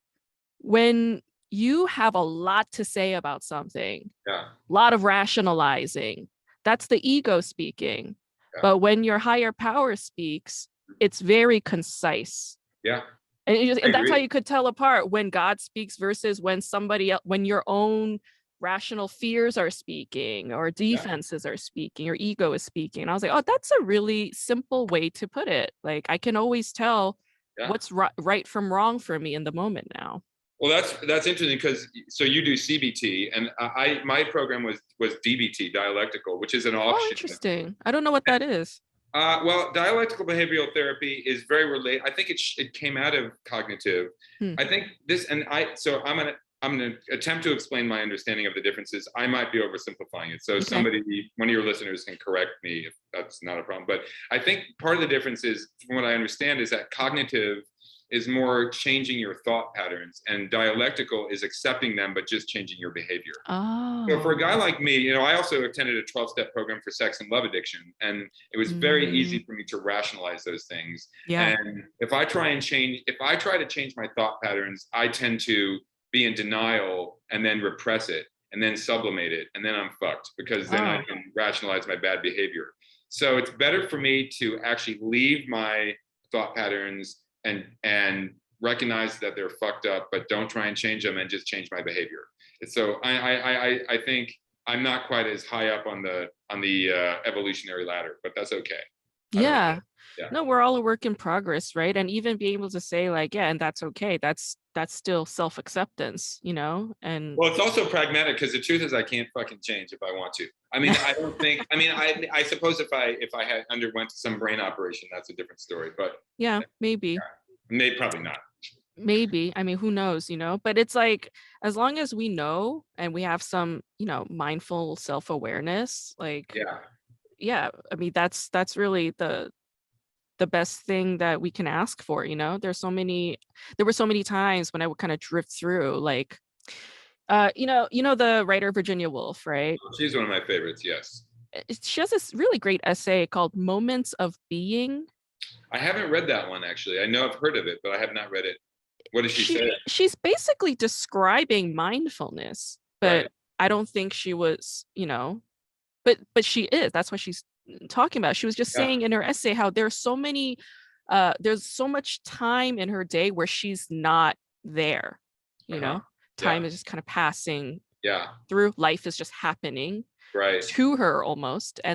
when you have a lot to say about something, Yeah. a lot of rationalizing, that's the ego speaking. Yeah. But when your higher power speaks, it's very concise. Yeah. I And that's how agree. you could tell apart when God speaks versus when somebody else, when your own rational fears are speaking or Yeah. defenses are speaking, your ego is speaking. And I was like, oh, that's a really simple way to put it. Like I can always tell Yeah. what's right from wrong for me in the moment now. Well, that's interesting because so you do CBT, and my program was DBT, dialectical, which is an Oh, offshoot. interesting. I don't know what that is. Well, dialectical behavioral therapy is very related. I think it came out of cognitive. Hmm. I think this, and so I'm gonna attempt to explain my understanding of the differences. I might be oversimplifying it, so Okay. one of your listeners can correct me if that's not a problem. But I think part of the difference is, from what I understand, is that cognitive is more changing your thought patterns, and dialectical is accepting them but just changing your behavior. So for a Oh. guy like me, I also attended a 12-step program for sex and love addiction, and it was very easy Mm, for me to rationalize those things. yeah. And if I try to change my thought patterns, I tend to be in denial and then repress it and then sublimate it, and then I'm fucked because then I Oh. can rationalize my bad behavior. So it's better for me to actually leave my thought patterns and recognize that they're fucked up, but don't try and change them and just change my behavior. So I think I'm not quite as high up on the evolutionary ladder, but that's okay. I don't know. Yeah. Yeah. No, we're all a work in progress, right? And even being able to say like, yeah, and that's okay. That's still self-acceptance, And Well, it's also pragmatic because the truth is I can't fucking change if I want to. I mean, I don't think. I mean, I suppose if I had underwent some brain operation, that's a different story. But yeah, maybe. probably not. Maybe. I mean, who knows, But it's like as long as we know and we have some, mindful self-awareness, like Yeah. yeah, I mean that's really the best thing that we can ask for, there were so many times when I would kind of drift through like the writer Virginia Woolf, right? She's one of my favorites. Yes. She has this really great essay called Moments of Being. I haven't read that one actually. I know I've heard of it, but I have not read it. What does she say? She's basically describing mindfulness, but Right. I don't think she was, but she is. That's what she's talking about. She was just Yeah. saying in her essay how there's so much time in her day where she's not there, Uh-huh. time Yeah. is just kind of passing Yeah. through, life is just happening Right. to her almost, Yeah.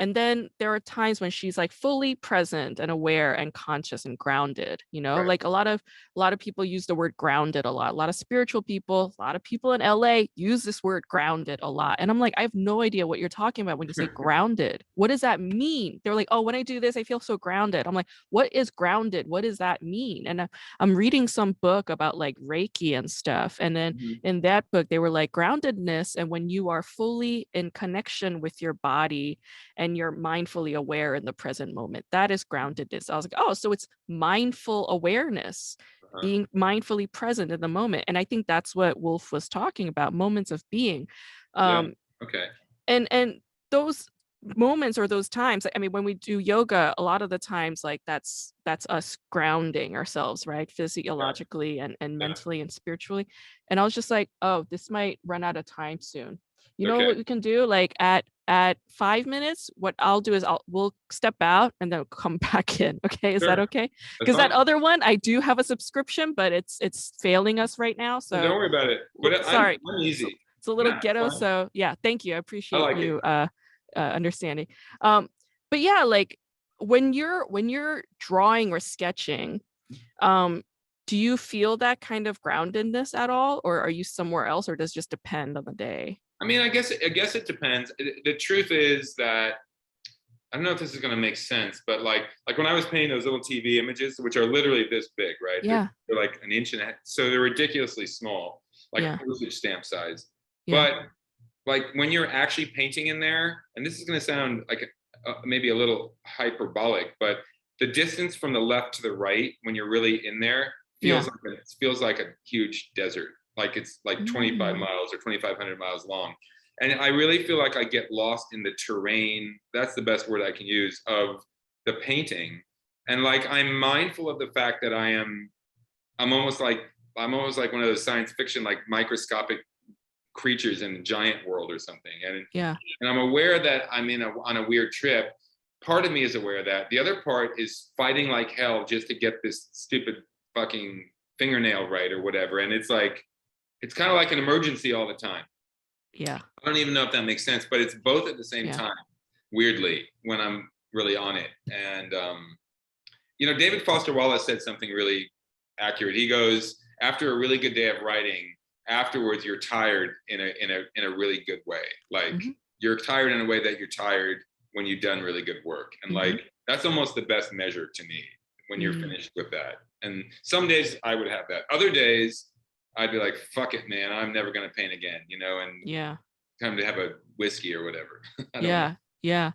and then there are times when she's like fully present and aware and conscious and grounded, Right. like a lot of people use the word grounded a lot. A lot of spiritual people, a lot of people in LA use this word grounded a lot. And I'm like, I have no idea what you're talking about when you say grounded. What does that mean? They're like, oh, when I do this, I feel so grounded. I'm like, what is grounded? What does that mean? And I'm reading some book about like Reiki and stuff. And then Mhm. in that book, they were like groundedness. And when you are fully in connection with your body and you're mindfully aware in the present moment. That is groundedness. I was like, oh, so it's mindful awareness, Uh-huh. being mindfully present in the moment. And I think that's what Wolf was talking about, moments of being. Yeah. Um, Okay. and those moments or those times, I mean, when we do yoga, a lot of the times like that's us grounding ourselves, right? Yeah. Physiologically and Yeah. mentally and spiritually. And I was just like, oh, this might run out of time soon. You know Okay. what we can do? Like at 5 minutes, what I'll do is we'll step out and then come back in. Okay. Is that Sure. okay? That's Because that fine. other one, I do have a subscription, but it's failing us right now. Well, don't So worry about it. But sorry. I'm So easy. it's a little No, it's ghetto. fine. So yeah, thank you. I I appreciate like it. you understanding. Um, but yeah, like when you're drawing or sketching, um, do you feel that kind of groundedness at all, or are you somewhere else, or does it just depend on the day? I mean, I guess it depends. The truth is that I don't know if this is going to make sense, but like when I was painting those little TV images, which are literally this big, right? Yeah, They're like an inch and a half, so they're ridiculously small, like yeah, postage stamp size. yeah, But like when you're actually painting in there, and this is going to sound like maybe a little hyperbolic, but the distance from the left to the right when you're really in there yeah. feels like a huge desert, like it's like 25 Mm, miles or 2,500 miles long. And I really feel like I get lost in the terrain. That's the best word I can use of the painting. And like I'm mindful of the fact that I'm almost like I'm almost like one of those science fiction, like microscopic creatures in a giant world or something. Yeah. And I'm aware that I'm on a weird trip. Part of me is aware of that. The other part is fighting like hell just to get this stupid fucking fingernail right or whatever. And it's like, it's kind of like an emergency all the time. Yeah. I don't even know if that makes sense, but it's both at the same time, weirdly, when I'm really on it. And, David Foster Wallace said something really accurate. He goes, after a really good day of writing, afterwards you're tired in a really good way. Like you're tired in a way that you're tired when you've done really good work. And like, that's almost the best measure to me when you're finished with that. And some days I would have that. Other days I'd be like, fuck it, man, I'm never going to paint again, and time to have a whiskey or whatever. I don't know. Yeah.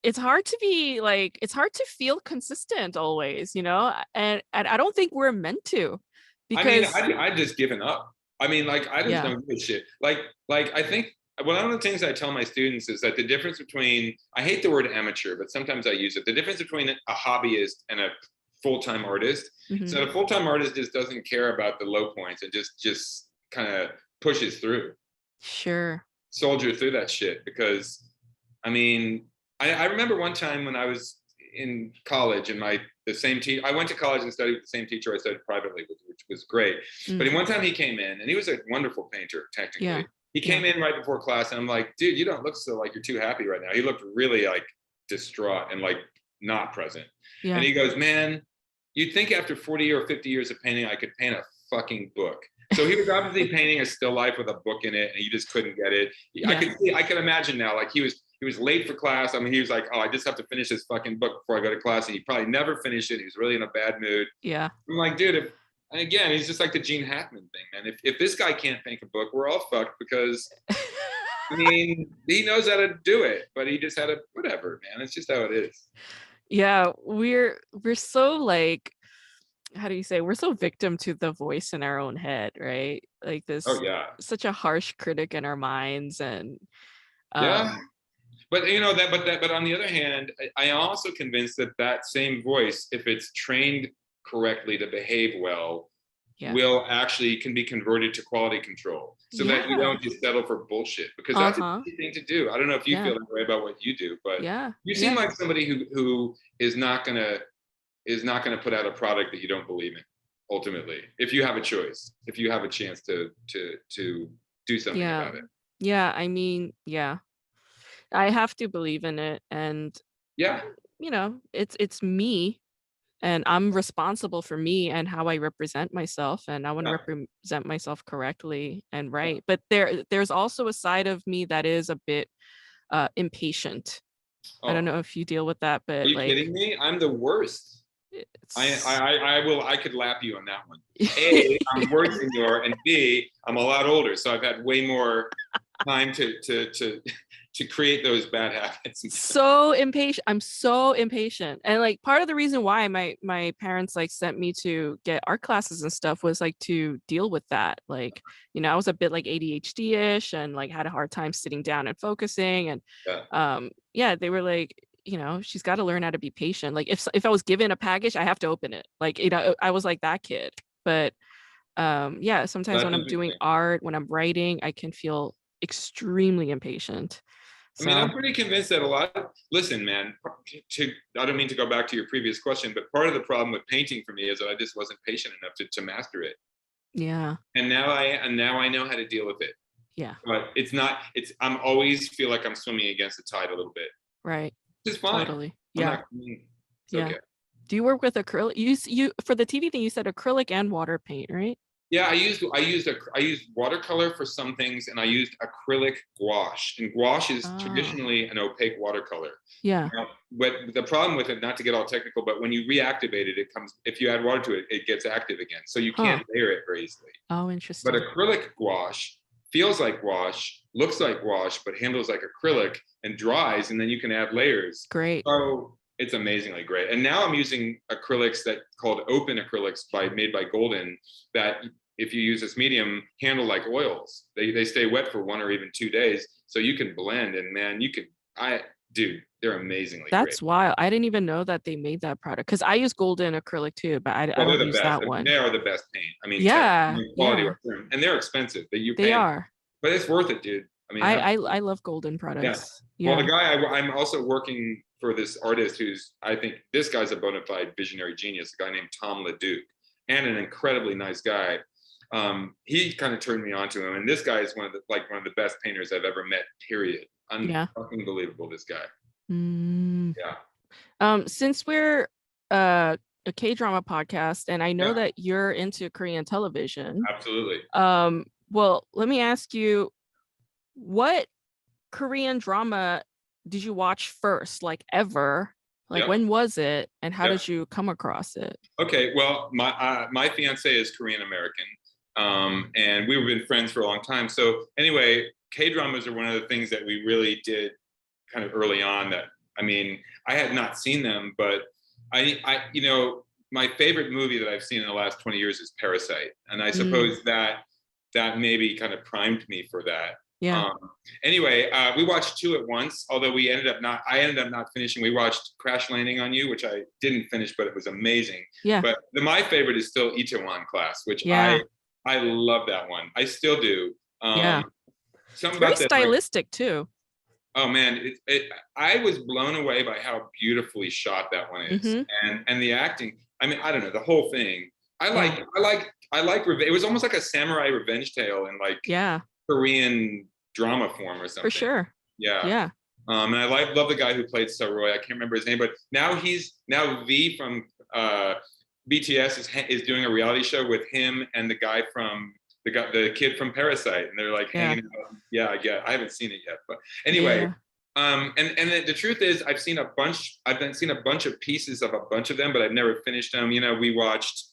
It's hard to be like, it's hard to feel consistent always, and I don't think we're meant to, because I just given up. I mean, like, I just don't give a shit. Like I think one of the things I tell my students is that the difference between, I hate the word amateur, but sometimes I use it. The difference between a hobbyist and a full-time artist. So the full-time artist just doesn't care about the low points and just kind of pushes through. Sure. Soldier through that shit. Because I mean, I remember one time when I was in college and the same teacher, I went to college and studied with the same teacher I studied privately with, which was great. But one time he came in and he was a wonderful painter, technically. He came in right before class and I'm like, dude, you don't look so like you're too happy right now. He looked really like distraught and like not present. And he goes, man, you'd think after 40 or 50 years of painting, I could paint a fucking book. So he was obviously painting a still life with a book in it and he just couldn't get it. I could imagine now, like he was late for class. I mean, he was like, oh, I just have to finish this fucking book before I go to class. And he probably never finished it. He was really in a bad mood. Yeah. I'm like, dude, and again, he's just like the Gene Hackman thing, man. If this guy can't paint a book, we're all fucked because, I mean, he knows how to do it, but he just had to, whatever, man. It's just how it is. Yeah. We're so like, how do you say, we're so victim to the voice in our own head, right? Like this, such a harsh critic in our minds. And but but on the other hand, I am also convinced that same voice, if it's trained correctly to behave well, will actually can be converted to quality control, so that you don't just settle for bullshit, because that's a easy thing to do. I don't know if you feel that way about what you do, but you seem like somebody who is not gonna put out a product that you don't believe in. Ultimately, if you have a choice, if you have a chance to do something about it. Yeah, I mean, I have to believe in it, and it's me, and I'm responsible for me and how I represent myself, and I want to represent myself correctly and right. But there's also a side of me that is a bit impatient. I don't know if you deal with that, but are you kidding me? I'm the worst. I could lap you on that one. A, I'm worse than you are, and B, I'm a lot older, so I've had way more time to create those bad habits. So impatient. I'm so impatient. And like part of the reason why my parents like sent me to get art classes and stuff was like to deal with that. Like, I was a bit like ADHD-ish and like had a hard time sitting down and focusing. And they were like, she's got to learn how to be patient. Like if I was given a package, I have to open it. Like, I was like that kid. But sometimes when I'm doing art, when I'm writing, I can feel extremely impatient. I mean, I'm pretty convinced that listen, man, I don't mean to go back to your previous question, but part of the problem with painting for me is that I just wasn't patient enough to master it. Yeah. And now I know how to deal with it. Yeah. But I'm always feel like I'm swimming against the tide a little bit. Right. It's fine. Totally. Yeah. It's okay. Do you work with acrylic? You for the TV thing, you said acrylic and water paint, right? Yeah, I used watercolor for some things, and I used acrylic gouache. And gouache is traditionally an opaque watercolor. Yeah. Now, but the problem with it, not to get all technical, but when you reactivate it, if you add water to it, it gets active again. So you can't layer it very easily. Oh, interesting. But acrylic gouache feels like gouache, looks like gouache, but handles like acrylic and dries, and then you can add layers. Great. So it's amazingly great. And now I'm using acrylics called open acrylics made by Golden, that if you use this medium, handle like oils. They stay wet for 1 or even 2 days, so you can blend. And man, They're amazingly great. That's wild. I didn't even know that they made that product because I use golden acrylic too, but I Oh, they're don't the use best. that I mean, one. they are the best paint. I mean, Yeah, quality, yeah, and they're expensive. That you they pay them, are. but it's worth it, dude. I mean, I love golden yeah. products. Well, the Yeah, guy I'm also working for this artist who's I think this guy's a bona fide visionary genius. A guy named Tom LeDuc, and an incredibly nice guy. He kind of turned me on to him, and this guy is one of the best painters I've ever met. Period. yeah. Unbelievable, this guy. Mm. Yeah, Since we're a K-drama podcast, and I know yeah, that you're into Korean television, absolutely. well, let me ask you, what Korean drama did you watch first, like ever? Like Yep, when was it, and how yep. did you come across it? Okay, well, my fiance is Korean American, and we've been friends for a long time. So anyway, K dramas are one of the things that we really did kind of early on. That I mean, I had not seen them, but my favorite movie that I've seen in the last 20 years is Parasite, and I Mm, suppose that maybe kind of primed me for that. yeah, Um, anyway, we watched two at once, although I ended up not finishing. We watched Crash Landing on You, which I didn't finish, but it was amazing. yeah, But my favorite is still Itaewon Class, which yeah, I love that one. I still do. yeah. Something It's very about that, like, stylistic too. oh man, I was blown away by how beautifully shot that one is, Mm-hmm. and the acting. I mean, I don't know, the whole thing. Yeah, It was almost like a samurai revenge tale in like yeah, Korean drama form or for something. sure. Yeah. Yeah. And I love the guy who played Roy. I can't remember his name, but now V from BTS is doing a reality show with him and the kid from Parasite, and they're like Yeah. hanging out. Yeah, I haven't seen it yet, but anyway. Yeah. And the truth is, I've been seen a bunch of pieces of a bunch of them, but I've never finished them. You know, we watched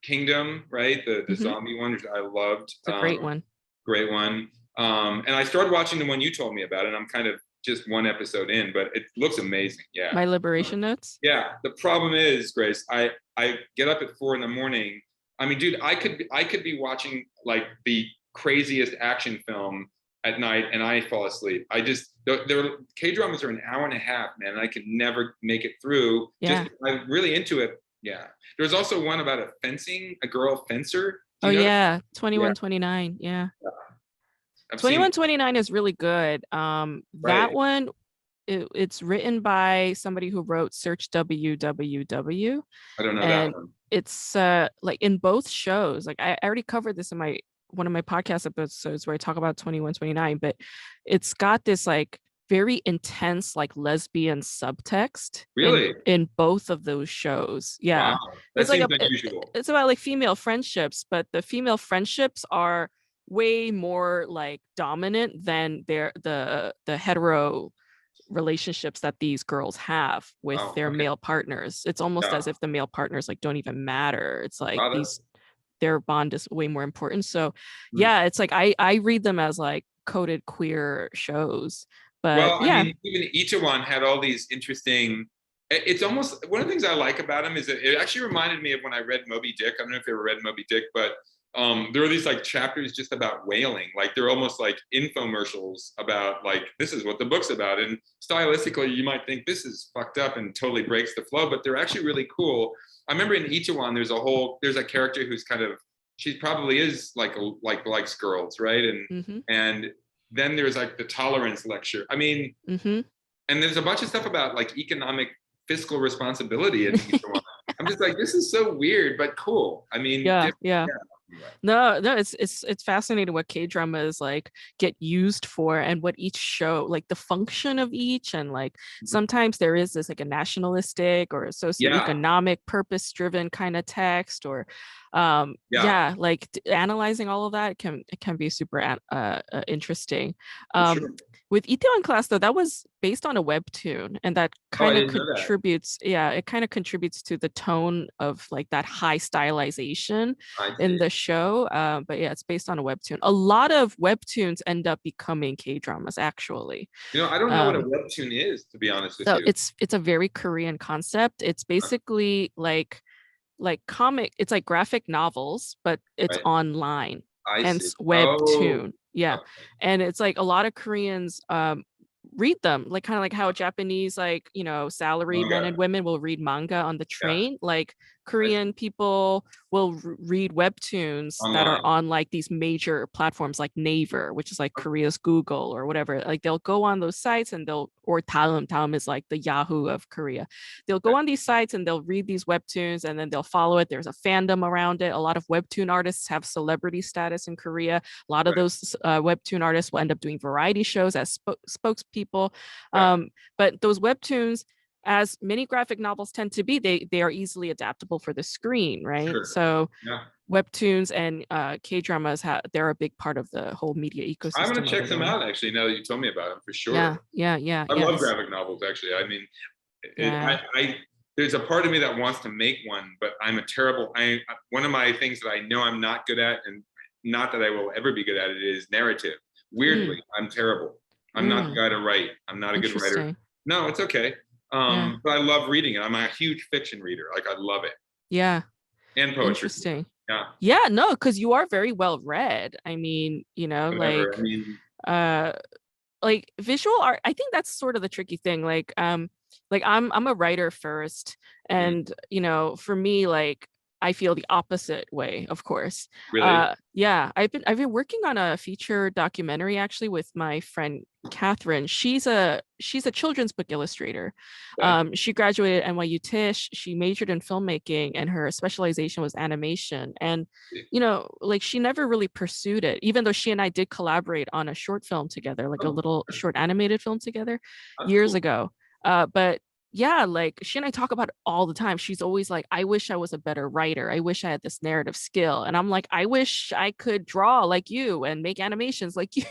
Kingdom, right? The Mm-hmm. zombie one, which I loved. It's a great one. Great one. And I started watching the one you told me about, and I'm kind of just one episode in, but it looks amazing. Yeah. My Liberation Notes. Yeah. The problem is, Grace, I get up at 4 a.m. I mean, dude, I could be watching like the craziest action film at night and I fall asleep. K dramas are an hour and a half, man. And I could never make it through. Yeah. I'm really into it. Yeah. There's also one about a girl fencer. Oh yeah, 2129. 2129. Yeah. I've seen 2129 is really good. That right. one, it's written by somebody who wrote Search WWW, I don't know that and one. it's like in both shows. Like I already covered this in one of my podcast episodes where I talk about 2129, but it's got this like very intense like lesbian subtext Really? in both of those shows. Yeah. Wow. That It's like seems unusual. it's about like female friendships, but the female friendships are way more like dominant than the hetero relationships that these girls have with Oh, their okay. male partners. It's almost Yeah. as if the male partners like don't even matter. It's like Wow, their bond is way more important. So mm. yeah, it's like I read them as like coded queer shows. But Well, I yeah. mean, even Ichiwan had all these interesting. It's almost one of the things I like about him is that it actually reminded me of when I read Moby Dick. I don't know if you ever read Moby Dick, but there are these like chapters just about whaling. Like they're almost like infomercials about like this is what the book's about. And stylistically, you might think this is fucked up and totally breaks the flow, but they're actually really cool. I remember in Ichiwan, there's a character who's kind of she probably is like likes girls, right? And then there's like the tolerance lecture. I mean, and there's a bunch of stuff about like economic fiscal responsibility in each one. I'm just like, this is so weird, but cool. I mean, yeah. yeah. No, it's fascinating what K-dramas like get used for and what each show, like the function of each, and like sometimes there is this like a nationalistic or a socioeconomic purpose-driven kind of text, or like analyzing all of that it can be super interesting. Sure. With Itaewon Class though, that was based on a webtoon, and that kind of contributes it kind of contributes to the tone of like that high stylization in the show. But yeah, it's based on a webtoon. A lot of webtoons end up becoming K-dramas actually. You know, I don't know what a webtoon is, to be honest with you. It's a very Korean concept. It's basically like comic, it's like graphic novels, but it's online. Hence webtoon. Yeah. Okay. And it's like a lot of Koreans read them, like kind of like how Japanese, like, salary men and Manga. women will read manga on the Yeah. train. Like I, Korean people will read webtoons that are online. on like these major platforms like Naver, which is like Korea's Google or whatever. Like they'll go on those sites and or Daum is like the Yahoo of Korea. They'll go on these sites and they'll read these webtoons and then they'll follow it. There's a fandom around it. A lot of webtoon artists have celebrity status in Korea. A lot of Right. those webtoon artists will end up doing variety shows as spokespeople. Yeah. But those webtoons, as many graphic novels tend to be, they are easily adaptable for the screen, right? Sure. So Yeah. webtoons and K-dramas they're a big part of the whole media I'm gonna ecosystem check over them there. out actually. Now that you told me about them, for Yeah, sure. yeah, yeah, I yeah. love graphic novels actually. I mean, Yeah. I there's a part of me that wants to make one, but I'm a terrible. One of my things that I know I'm not good at, and not that I will ever be good at it, is narrative. Mm, Weirdly, I'm terrible. I'm not the mm, guy to write. I'm not a good writer. interesting. No, it's okay. Yeah, But I love reading it. I'm a huge fiction reader. Like I love it, yeah, and poetry. interesting. Yeah, Yeah, no, because you are very well read. I mean, whatever. I mean, uh like visual art, I think that's sort of the tricky thing. Like I'm a writer first, mhm, and for me, like I feel the opposite way, of course. really. Yeah, I've been working on a feature documentary actually with my friend Catherine. She's a children's book illustrator. Okay. She graduated at NYU Tisch. She majored in filmmaking, and her specialization was animation. And like she never really pursued it, even though she and I did collaborate on a short film together, like a Oh, little short animated film together that's years cool. ago. But yeah, like she and I talk about it all the time. She's always like, I wish I was a better writer. I wish I had this narrative skill. And I'm like, I wish I could draw like you and make animations like you.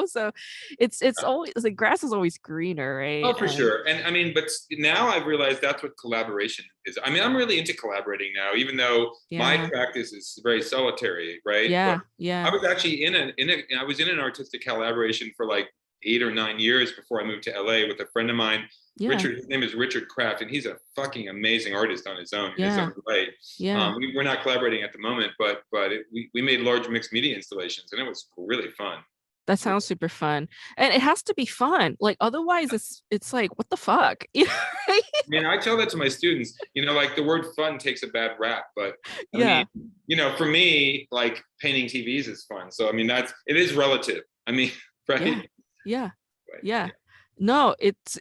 So it's always the grass is always greener, Oh, right? for And sure. And I mean, but now I've realized that's what collaboration is. I mean, I'm really into collaborating now, even though my yeah, practice is very solitary, right? But yeah, I yeah, was actually I was in an artistic collaboration for like 8 or 9 years before I moved to LA with a friend of mine, yeah, Richard. His name is Richard Kraft, and he's a fucking amazing artist on in his yeah, own right. yeah. We're not collaborating at the moment, but we made large mixed media installations, and it was really fun. That sounds super fun. And it has to be fun. Like otherwise it's like, what the fuck? Right? I mean, I tell that to my students, like the word fun takes a bad rap, but I mean, Yeah, for me, like painting TVs is fun. So, I mean, it is relative. I mean, yeah, right? yeah, But, yeah. yeah. No, it's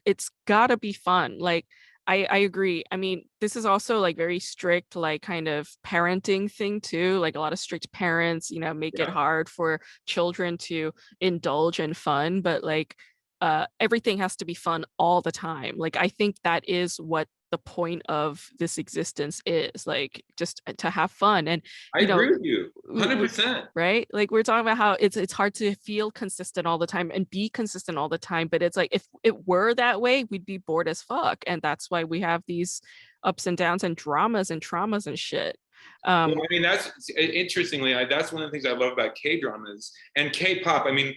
gotta be fun. Like I agree. I mean, this is also like very strict, like kind of parenting thing too. Like a lot of strict parents, make it Yeah. hard for children to indulge in fun, but like everything has to be fun all the time. Like I think that is what the point of this existence is, like just to have fun. And I you know agree with you we, we 100%. right, like we're talking about how it's hard to feel consistent all the time and be consistent all the time, but it's like if it were that way we'd be bored as fuck, and that's why we have these ups and downs and dramas and traumas and shit. Well, um I mean, that's one of the things I love about K dramas and K-pop. I mean,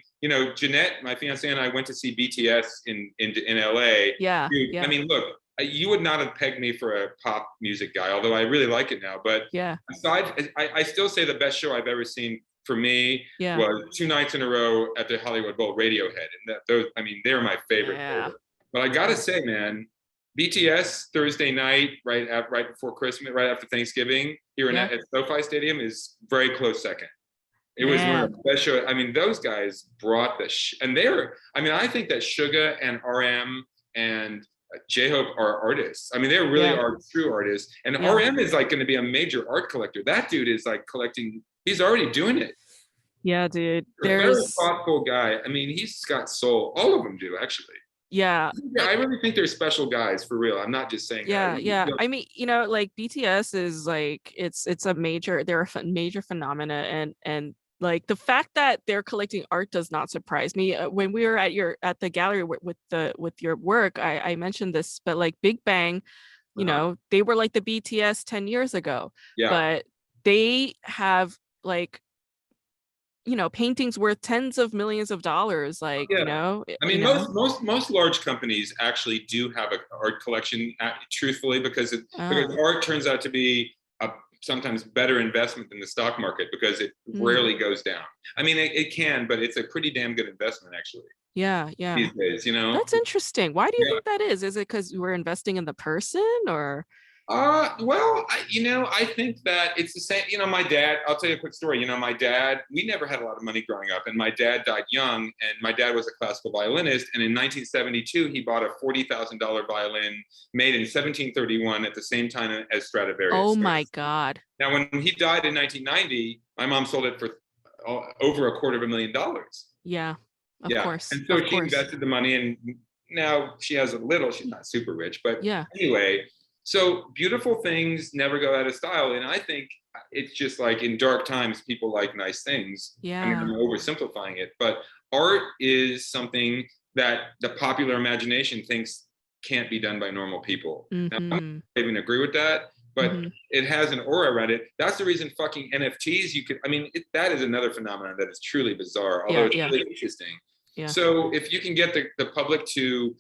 Jeanette, my fiance, and I went to see BTS in LA. yeah, Dude, I yeah, mean, look, you would not have pegged me for a pop music guy, although I really like it now. But yeah, I still say the best show I've ever seen for me yeah, was 2 nights in a row at the Hollywood Bowl, Radiohead, and I mean, they're my favorite. yeah, But I gotta say, man, BTS Thursday night, right before Christmas, right after Thanksgiving, here yeah, at SoFi Stadium is very close second. It was one of man, the best shows. I mean, those guys brought and they're. I mean, I think that Suga and RM and J-Hope are artists. I mean, they really yeah, are true artists. And yeah, RM is like going to be a major art collector. That dude is like collecting. He's already doing it. yeah, dude, A very there's thoughtful guy. I mean, he's got soul. All of them do, actually. yeah, I really think they're special guys for real. I'm not just saying that. I yeah, really yeah. feel, I mean, like BTS is like it's a major, they're a major phenomena, and like the fact that they're collecting art does not surprise me. When we were at the gallery with your work, I mentioned this, but like Big Bang, uh-huh. they were like the BTS 10 years ago, Yeah. but they have like paintings worth tens of millions of dollars, like Yeah. I mean, most large companies actually do have an art collection, truthfully, because uh, art turns out to be a sometimes better investment than the stock market because it mm, rarely goes down. I mean, it can, but it's a pretty damn good investment, actually. Yeah, yeah. these days, you know? That's interesting. Why do you Yeah. think that is? Is it because we're investing in the person or? Well, I think that it's the same. My dad, I'll tell you a quick story. My dad, we never had a lot of money growing up, and my dad died young, and my dad was a classical violinist. And in 1972, he bought a $40,000 violin made in 1731 at the same time as Oh Stradivarius. my God. Now, when he died in 1990, my mom sold it for over $250,000. Yeah, of Yeah. course. And Of so she course. invested the money, and now she has a little, she's not super rich, but Yeah. anyway, so beautiful things never go out of style. And I think it's just like in dark times, people like nice things. I mean, I'm Yeah. oversimplifying it, but art is something that the popular imagination thinks can't be done by normal people. Now, I Mm-hmm. don't even agree with that, but Mm-hmm. it has an aura around it. That's the reason fucking NFTs, that is another phenomenon that is truly bizarre, although Yeah, it's yeah, really interesting. yeah. So if you can get the public to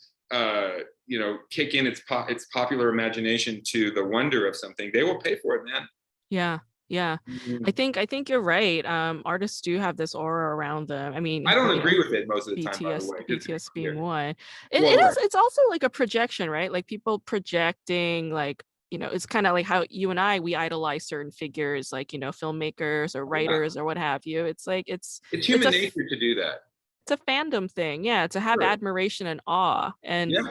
kick in its popular imagination to the wonder of something, they will pay for it, man. Yeah, yeah. Mhm. I think you're right. Artists do have this aura around them. I I mean, don't agree with it most of the time, by the BTS way, just to be BTS being clear. one. It Well, is right. it's also like a projection, right? Like people projecting like, it's kind of like how you and we idolize certain figures like, filmmakers or Yeah. writers or what have you. It's like It's it's human a nature to do that. it's a fandom thing. Yeah, to have Sure. admiration and awe. And Yeah.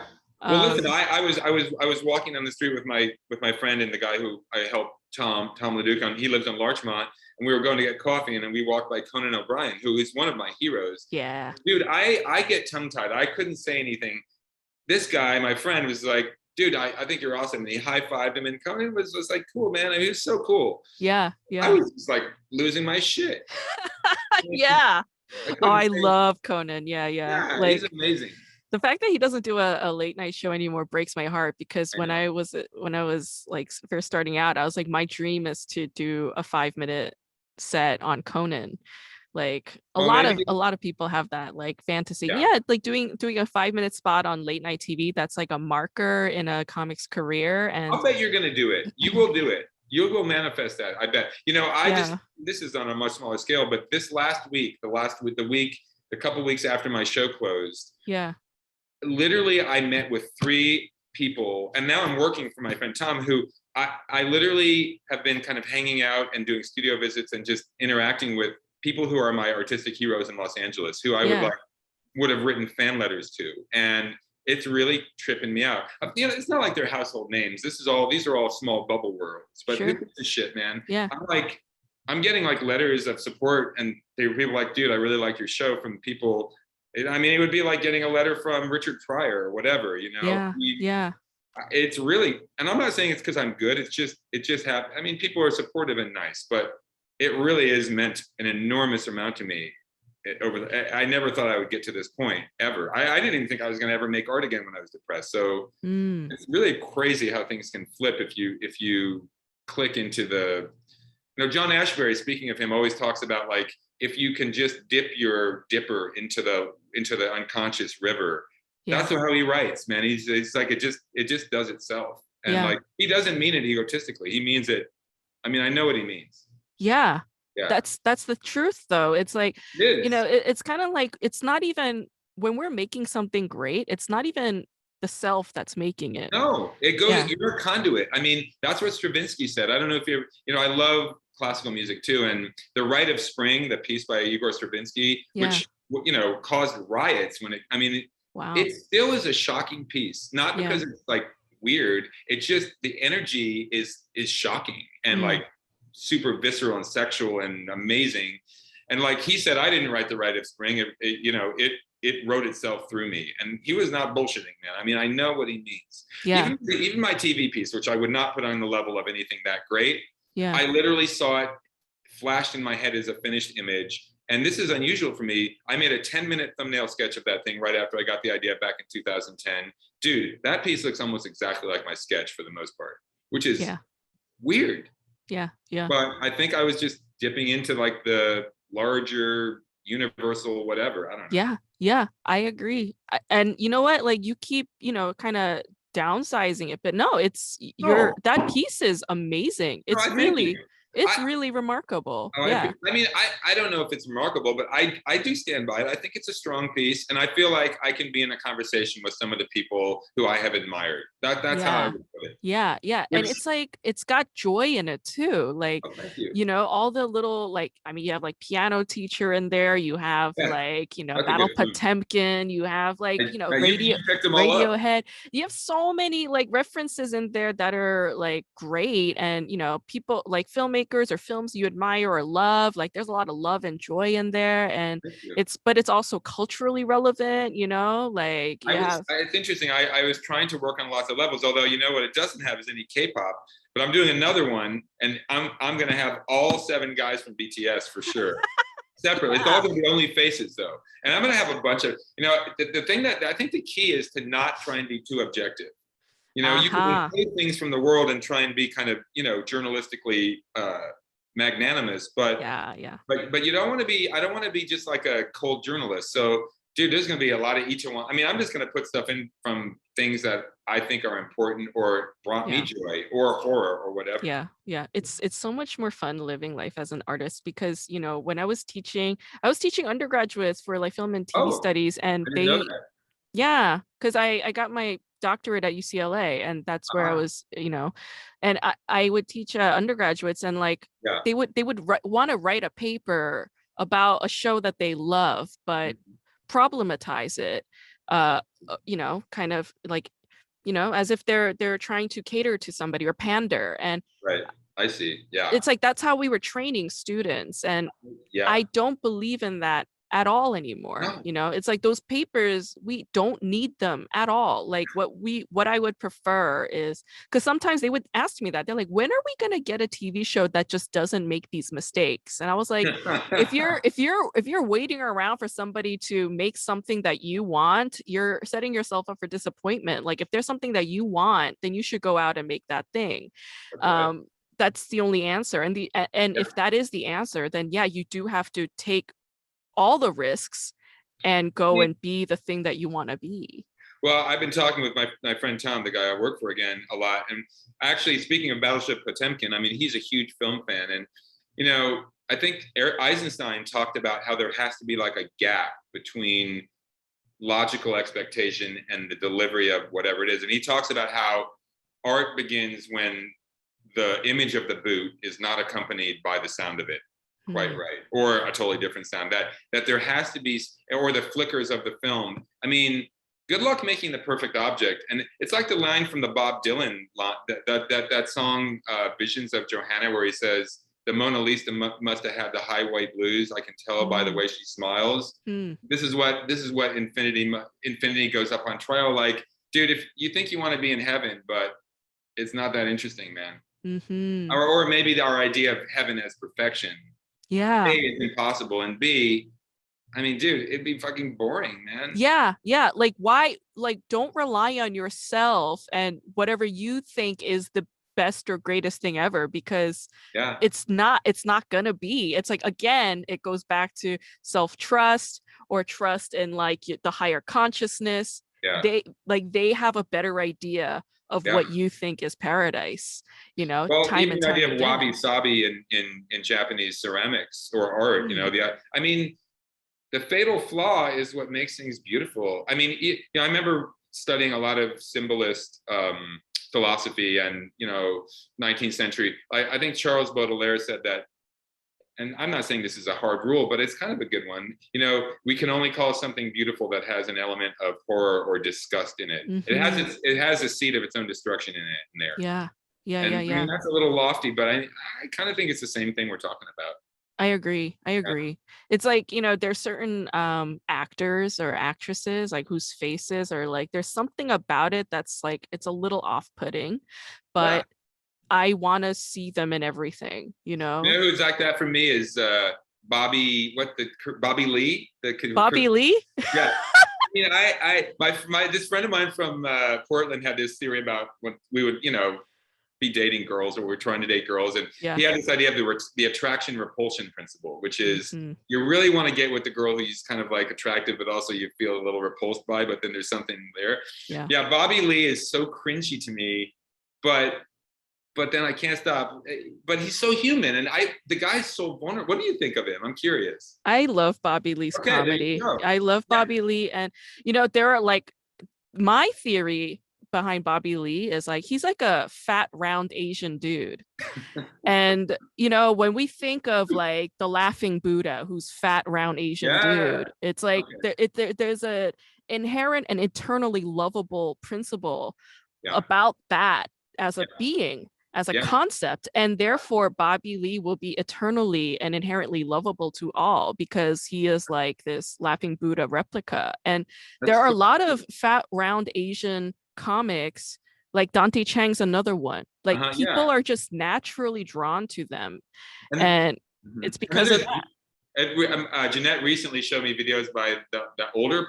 Well, listen, um I was walking down the street with my friend and the guy who I helped, Tom Leduc, he lives on Larchmont, and we were going to get coffee, and then we walked by Conan O'Brien, who is one of my heroes. yeah. Dude, I get tongue tied. I couldn't say anything. This guy, my friend, was like, dude, I think you're awesome. And he high fived him, and Conan was like, cool, man. I mean, he was so cool. Yeah, I yeah. was just like losing my shit. Yeah. I Oh, couldn't I say, love Conan. Yeah, yeah. yeah, he's Like amazing. the fact that he doesn't do a late night show anymore breaks my heart because I know. when I was like first starting out, I was like, my dream is to do a 5 minute set on Conan. Like Well, maybe, a lot of people have that like fantasy. yeah. Yeah, like doing a 5 minute spot on late night TV, that's like a marker in a comic's career. I'll And bet you're going to do it. You will do it. You will manifest that. I bet. yeah, This is on a much smaller scale, but this last week, the couple weeks after my show closed, yeah, literally I met with 3 people, and now I'm working for my friend Tom, who I literally have been kind of hanging out and doing studio visits and just interacting with people who are my artistic heroes in Los Angeles, who I yeah, would have written fan letters to. And it's really tripping me out. It's not like they're household names. These are all small bubble worlds, but who sure. gives a shit, man? Yeah, I'm getting like letters of support, and people like, dude, I really like your show, from people. I mean, it would be like getting a letter from Richard Pryor or whatever, yeah, yeah, It's really, and I'm not saying it's because I'm good. It just happened. I mean, people are supportive and nice, but it really is meant an enormous amount to me. I never thought I would get to this point ever. I didn't even think I was going to ever make art again when I was depressed. So mm, it's really crazy how things can flip if you click into the. John Ashbery, speaking of him, always talks about like, if you can just dip your dipper into the unconscious river. yeah, That's how he writes, man. He's like, it just does itself, and yeah, like he doesn't mean it egotistically. He means it. I mean, I know what he means. yeah. Yeah, That's the truth though. It's like, it is. it's kind of like it's not even when we're making something great, it's not even the self that's making it. No, it goes. Yeah. You're a conduit. I mean, that's what Stravinsky said. I don't know if you ever, I love classical music too, and the Rite of Spring, the piece by Igor Stravinsky, Yeah. which caused riots when it. I mean, Wow. it still is a shocking piece, not Yeah. because it's like weird. It's just the energy is shocking and Mm. like super visceral and sexual and amazing. And like he said, I didn't write the Rite of Spring. It wrote itself through me, and he was not bullshitting, man. I mean, I know what he means. Yeah. Even my TV piece, which I would not put on the level of anything that great, Yeah. I literally saw it flashed in my head as a finished image. And this is unusual for me. I made a 10-minute thumbnail sketch of that thing right after I got the idea back in 2010. Dude, that piece looks almost exactly like my sketch for the most part, which is Yeah. weird. Yeah. Yeah. But I think I was just dipping into like the larger universal whatever. I don't know. Yeah. Yeah. I agree. And you know what? Like you keep, kind of downsizing it, but no, No, that piece is amazing. no, It's I thank really you. It's really remarkable. Yeah. I mean, I don't know if it's remarkable, but I do stand by it. I think it's a strong piece, and I feel like I can be in a conversation with some of the people who I have admired. That's how I Yeah. would put it. Yeah, yeah. And Which, it's like it's got joy in it too. Like, oh, thank you. you know, all the little like I mean, you have like piano teacher in there, you have Yeah, like, you know, that's a good Battle one. Potemkin, you have like, you know, You picked them all up. Radiohead. You have so many like references in there that are like great and, you know, people like filmmakers or films you admire or love. Like there's a lot of love and joy in there and Thank you. it's also culturally relevant, you know, like you have It's interesting. I was trying to work on lots of levels, although you know what it doesn't have is any K-pop. But I'm doing another one, and I'm going to have all 7 guys from BTS for sure, separately. It's all yeah. going to be only faces though, and I'm going to have a bunch of, you know, the thing that I think the key is to not try and be too objective. You know, you can Uh-huh. include things from the world and try and be kind of, you know, journalistically magnanimous, Yeah, yeah. but you don't want to be, I don't want to be just like a cold journalist. So dude, there's going to be a lot of each one. I mean, I'm just going to put stuff in from things that I think are important or brought me Yeah. joy or horror or whatever. Yeah, yeah. It's so much more fun living life as an artist because, you know, when I was teaching undergraduates for like film and TV Oh, studies and I didn't know they that. yeah, because I got my doctorate at UCLA and that's where I Ah, was, you know, and I would teach undergraduates and like yeah. they would want to write a paper about a show that they love, but Mhm. problematize it, you know, kind of like, you know, as if they're trying to cater to somebody or pander. And Right. I see. Yeah. it's like that's how we were training students. And Yeah. I don't believe in that at all anymore. No. You know, it's like those papers, we don't need them at all. Like what I would prefer is because sometimes they would ask me that. They're like, when are we gonna get a TV show that just doesn't make these mistakes? And I was like, if you're waiting around for somebody to make something that you want, you're setting yourself up for disappointment. Like if there's something that you want, then you should go out and make that thing. That's right. Um, that's the only answer. And and Yeah. if that is the answer, then yeah, you do have to take all the risks and go and be the thing that you want to be. Well, I've been talking with my friend Tom, the guy I work for again, a lot. And actually, speaking of Battleship Potemkin, I mean, he's a huge film fan. And, you know, I think Eisenstein talked about how there has to be like a gap between logical expectation and the delivery of whatever it is. And he talks about how art begins when the image of the boot is not accompanied by the sound of it quite Hmm. right, or a totally different sound, that there has to be, or the flickers of the film. I mean, good luck making the perfect object. And it's like the line from the Bob Dylan that song Visions of Johanna, where he says the Mona Lisa must have had the high white blues, I can tell by the Mm. way she smiles. Mm. This is what infinity goes up on trial. Like, dude, if you think you want to be in heaven, but it's not that interesting, man. Hmm. Or maybe our idea of heaven as perfection, A, Yeah. is impossible, and B, I mean, dude, it'd be fucking boring, man. Yeah. Yeah. Like, why? Like, don't rely on yourself and whatever you think is the best or greatest thing ever because Yeah, it's not gonna be. It's like again it goes back to self-trust or trust in like the higher consciousness. yeah, They have a better idea of yeah. what you think is paradise, you know, Well, time even and the time idea of again. wabi sabi in Japanese ceramics or art, you Hmm. know, I mean, the fatal flaw is what makes things beautiful. I mean, you know, I remember studying a lot of symbolist philosophy and, you know, 19th century. I think Charles Baudelaire said that, and I'm not saying this is a hard rule, but it's kind of a good one. You know, we can only call something beautiful that has an element of horror or disgust in it. Hmm. It has a seed of its own destruction in it in there. Yeah. Yeah, yeah, And I mean yeah. that's a little lofty, but I kind of think it's the same thing we're talking about. I agree. I Yeah. agree. It's like, you know, there's certain actors or actresses like whose faces are like there's something about it that's like it's a little off-putting, Yeah. but I want to see them in everything, you You know? know who's like that for me is Bobby Lee, Bobby Lee? yeah. You know, my this friend of mine from Portland had this theory about when we would, you know, be dating girls or we're trying to date girls, and Yeah. he had this idea of the attraction repulsion principle, which is Hmm. you really want to get with the girl who's kind of like attractive, but also you feel a little repulsed by, but then there's something there. Yeah. Yeah, Bobby Lee is so cringy to me, but but then I can't stop. But he's so human, and the guy's so vulnerable. What do you think of him? I'm curious. I love Bobby Lee's Okay, there you comedy. go. I love Yeah, Bobby Lee, and there are like my theory behind Bobby Lee is like he's like a fat round Asian dude. And when we think of like the laughing Buddha, who's fat round Asian yeah. dude, it's like Okay. there's a inherent and internally lovable principle Yeah, about that as a yeah, being, as a yeah. concept, and therefore Bobby Lee will be eternally and inherently lovable to all because he is like this laughing Buddha replica. And there That's are a cool. lot of fat round Asian comics, like Dante Chang's another one. Like Yeah. people are just naturally drawn to them, And and mhm. it's And then because of there's that. Jeanette recently showed me videos by the older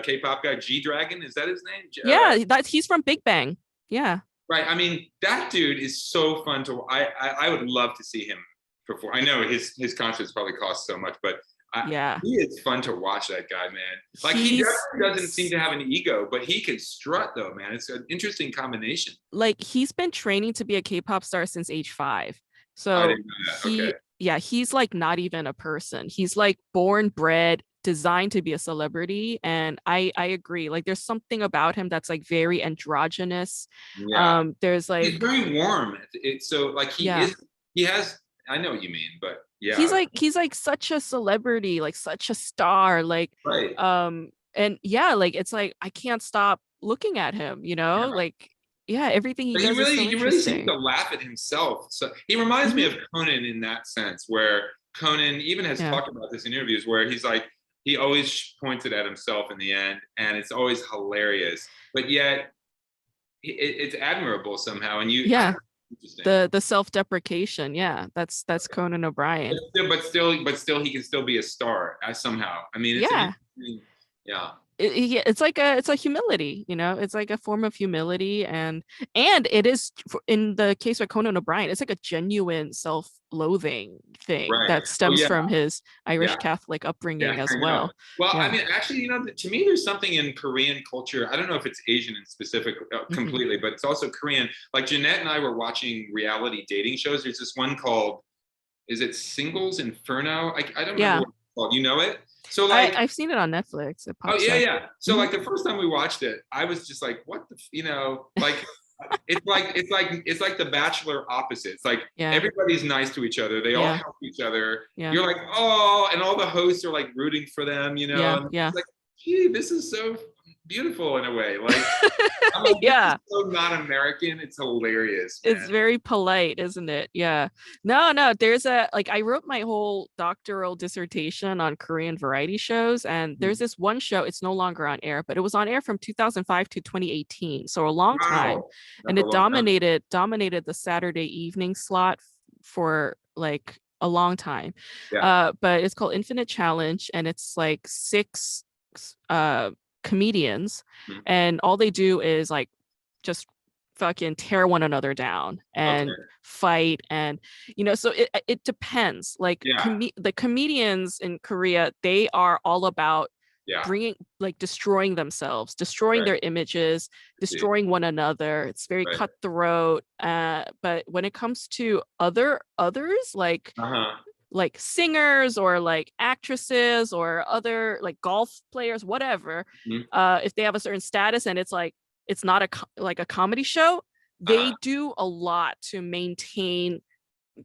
K-pop guy, G Dragon. Is that his name? Yeah, he's from Big Bang. Yeah. Right. I mean, that dude is so fun to. I would love to see him perform. I know his concerts probably cost so much, but Yeah. he is fun to watch. That guy, man. Like he He's doesn't seem to have an ego, but he can strut though, man. It's an interesting combination. like he's been training to be a K-pop star since age 5. I So didn't know that. Okay. he's like not even a person. He's like born, bred, designed to be a celebrity. And I agree. Like there's something about him that's like very androgynous. Yeah. There's He's like, very warm. It's so like yeah. he has. I know what you mean, but He's yeah. like he's like such a celebrity, like such a star. Like Right. and yeah, like it's like I can't stop looking at him, Yeah. like yeah, everything he But does is so he really seems interesting. to laugh at himself. So he reminds me Hmm. of Conan in that sense, where Conan even has Yeah. talked about this in interviews, where he's like he always points it at himself in the end, and it's always hilarious. But yet it's admirable somehow, and I Yeah. don't know, interesting. The self-deprecation. Yeah, that's Conan O'Brien. But still, he can still be a star somehow. I mean, it's an Yeah. interesting, yeah, It's like it's a humility, it's like a form of humility, and it is in the case of Conan O'Brien, it's like a genuine self-loathing thing right. that Oh stems yeah, from his Irish yeah. Catholic Yeah, upbringing as I know. well. Well, I Yeah. mean, actually, to me, there's something in Korean culture. I don't know if it's Asian in specific Hmm. completely, but it's also Korean. Like Jeanette and I were watching reality dating shows. There's this one called, is it Singles Inferno? I don't remember Yeah. what it's called. You know it? So I like, I've seen it on Netflix. It oh pops yeah, up. yeah. So Hmm. like the first time we watched it, I was just like, what the, like it's like the Bachelor opposite. It's like Yeah. everybody's nice to each other. They all Yeah. help each other. Yeah. You're like, oh, and all the hosts are like rooting for them, Yeah. and Yeah. it's like, gee, this is so beautiful in a way. Like I'm like, this is Yeah. so not American. It's hilarious, It's man. very polite, isn't it? Yeah. No, there's a like I wrote my whole doctoral dissertation on Korean variety shows, and there's this one show, it's no longer on air, but it was on air from 2005 to 2018, so a long time, Wow, and that's a it long time. dominated the Saturday evening slot for like a long time. Yeah. But it's called Infinite Challenge, and it's like 6 uh comedians, Mhm. and all they do is like just fucking tear one another down and Okay. fight. And so it depends, like Yeah. the comedians in Korea, they are all about Yeah. bringing, like, destroying themselves, destroying Right. their images, I see. destroying one another. It's very Right. cutthroat, but when it comes to others, Uh-huh. like singers or like actresses or other like golf players, whatever, Mhm. if they have a certain status and it's not like a comedy show, Uh-huh. they do a lot to maintain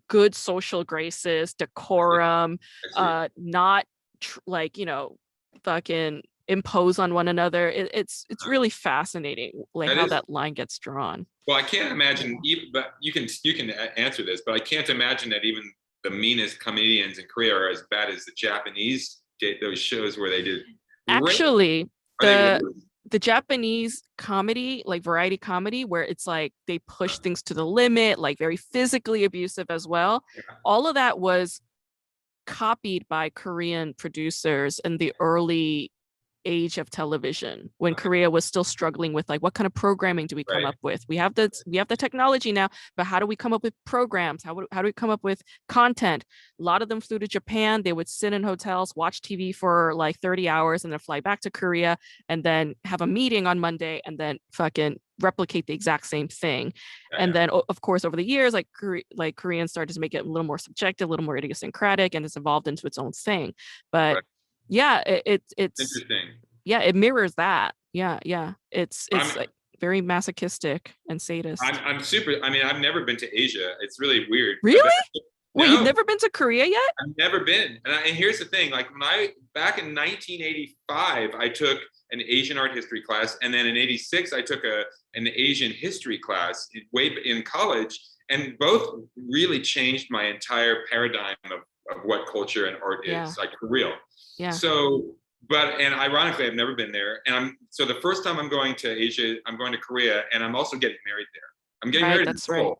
good social graces, decorum, I see. not like fucking impose on one another. It's Uh-huh. really fascinating, like That how is. that line gets drawn. Well, I can't Yeah. imagine even, but you can answer this, but I can't imagine that even the meanest comedians in Korea are as bad as the Japanese did those shows where they did rape. Actually, Are they the worse? the Japanese comedy, like variety comedy, where it's like they push things to the limit, like very physically abusive as well. All of that was copied by Korean producers in the early age of television when Korea was still struggling with like what kind of programming do we come up with? We have the technology now, but how do we come up with programs? How do we come up with content? A lot of them flew to Japan. They would sit in hotels, watch TV for like 30 hours and then fly back to Korea and then have a meeting on Monday and then fucking replicate the exact same thing. And then of course over the years like Koreans started to make it a little more subjective, a little more idiosyncratic, and it's evolved into its own thing. But yeah, it's interesting. Yeah, it mirrors that. Yeah. It's like very masochistic and sadist. I'm super. I mean, I've never been to Asia. It's really weird. Really? Wait, you've never been to Korea yet? I've never been. And here's the thing: like back in 1985, I took an Asian art history class, and then in '86, I took an Asian history class way in college, and both really changed my entire paradigm of what culture and art is, like for real. Yeah. So, and ironically, I've never been there. And so the first time I'm going to Asia, I'm going to Korea, and I'm also getting married there. I'm getting married. That's right.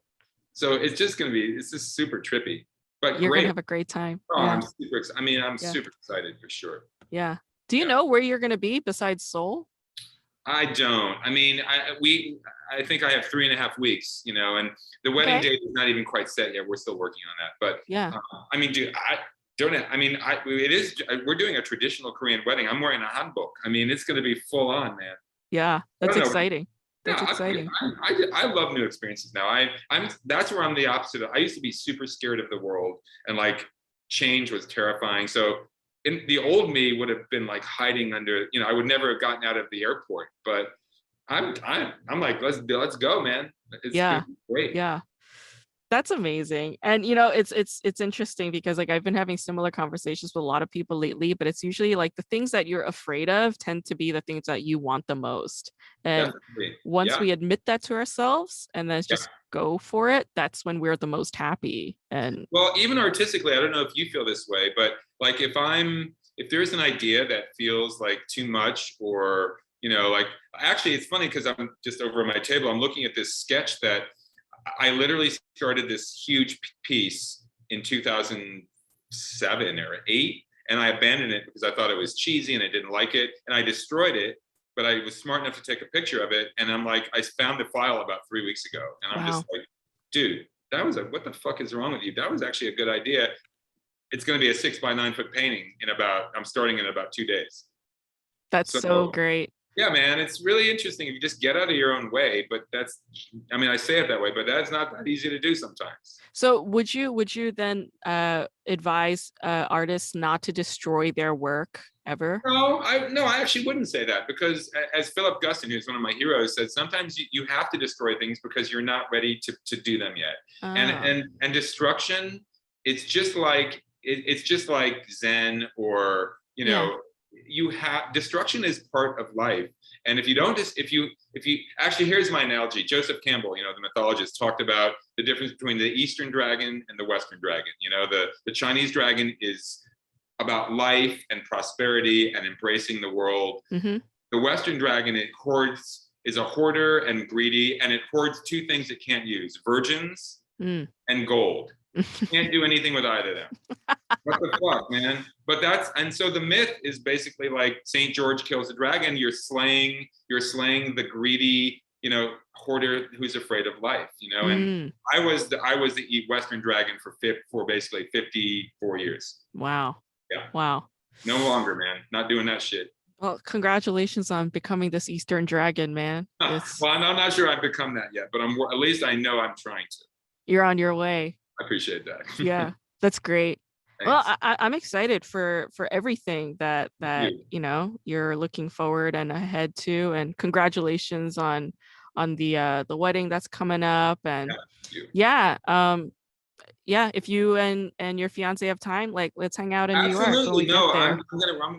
So it's just super trippy. But you're gonna have a great time. Oh, yeah. I'm super excited. I mean, I'm super excited for sure. Yeah. Do you know where you're gonna be besides Seoul? I don't. I mean, I think I have 3.5 weeks, and the wedding date is not even quite set yet. We're still working on that. But yeah, I mean, dude, we're doing a traditional Korean wedding. I'm wearing a hanbok. I mean, it's going to be full on, man. Yeah, that's exciting. That's exciting. I love new experiences now. That's where I'm the opposite of. I used to be super scared of the world, and like change was terrifying. So the old me would have been like hiding under, I would never have gotten out of the airport. But I'm like, let's go, man. It's great. Yeah. That's amazing. And it's interesting because like I've been having similar conversations with a lot of people lately, but it's usually like the things that you're afraid of tend to be the things that you want the most. And once we admit that to ourselves and then just go for it, that's when we're the most happy. And well, even artistically, I don't know if you feel this way, but like if there's an idea that feels like too much, or like actually it's funny because I'm just over at my table, I'm looking at this sketch that I literally started this huge piece in 2007 or 8, and I abandoned it because I thought it was cheesy and I didn't like it, and I destroyed it. But I was smart enough to take a picture of it, and I'm like, I found the file about 3 weeks ago, and I'm just like, dude, what the fuck is wrong with you? That was actually a good idea. It's going to be a 6 by 9 foot painting I'm starting in about 2 days. That's so great. Yeah, man, it's really interesting if you just get out of your own way. But I say it that way, but that's not that easy to do sometimes. So would you then advise artists not to destroy their work ever? No, I actually wouldn't say that, because as Philip Guston, who's one of my heroes, said, sometimes you have to destroy things because you're not ready to do them yet. Oh. And destruction, it's just like Zen, or destruction is part of life. And if you actually, here's my analogy. Joseph Campbell, the mythologist, talked about the difference between the Eastern dragon and the Western dragon. The Chinese dragon is about life and prosperity and embracing the world. Mm-hmm. The Western dragon, is a hoarder and greedy, and it hoards 2 things it can't use: virgins and gold. Can't do anything with either of them. What the fuck, man? But and so the myth is basically like St. George kills the dragon. You're slaying the greedy, hoarder who's afraid of life, And I was the Western dragon for basically 54 years. Wow. Yeah. Wow. No longer, man. Not doing that shit. Well, congratulations on becoming this Eastern dragon, man. Well, I'm not sure I've become that yet, but at least I know I'm trying to. You're on your way. I appreciate that. Yeah, that's great. Thanks. Well, I'm excited for everything that you're looking forward and ahead to, and congratulations on the wedding that's coming up. And if you and your fiance have time, like, let's hang out in New York. Absolutely. No,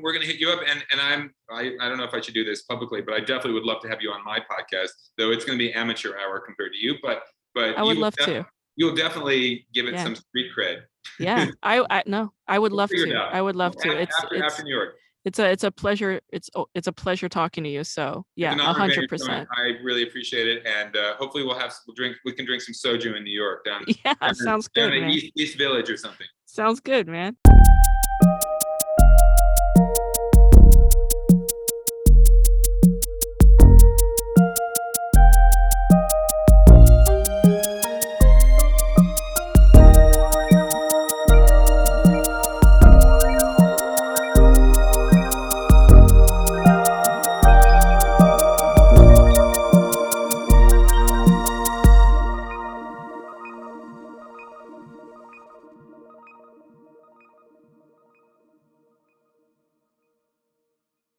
we're gonna hit you up, and I don't know if I should do this publicly, but I definitely would love to have you on my podcast, though it's gonna be amateur hour compared to you, but I would love to. You'll definitely give it some street cred. Yeah, I would love to. I would love to. After New York. It's a pleasure. It's a pleasure talking to you. So yeah, 100%. I really appreciate it, and hopefully we can drink some soju in New York down. Yeah, sounds good, down man. East Village or something. Sounds good, man.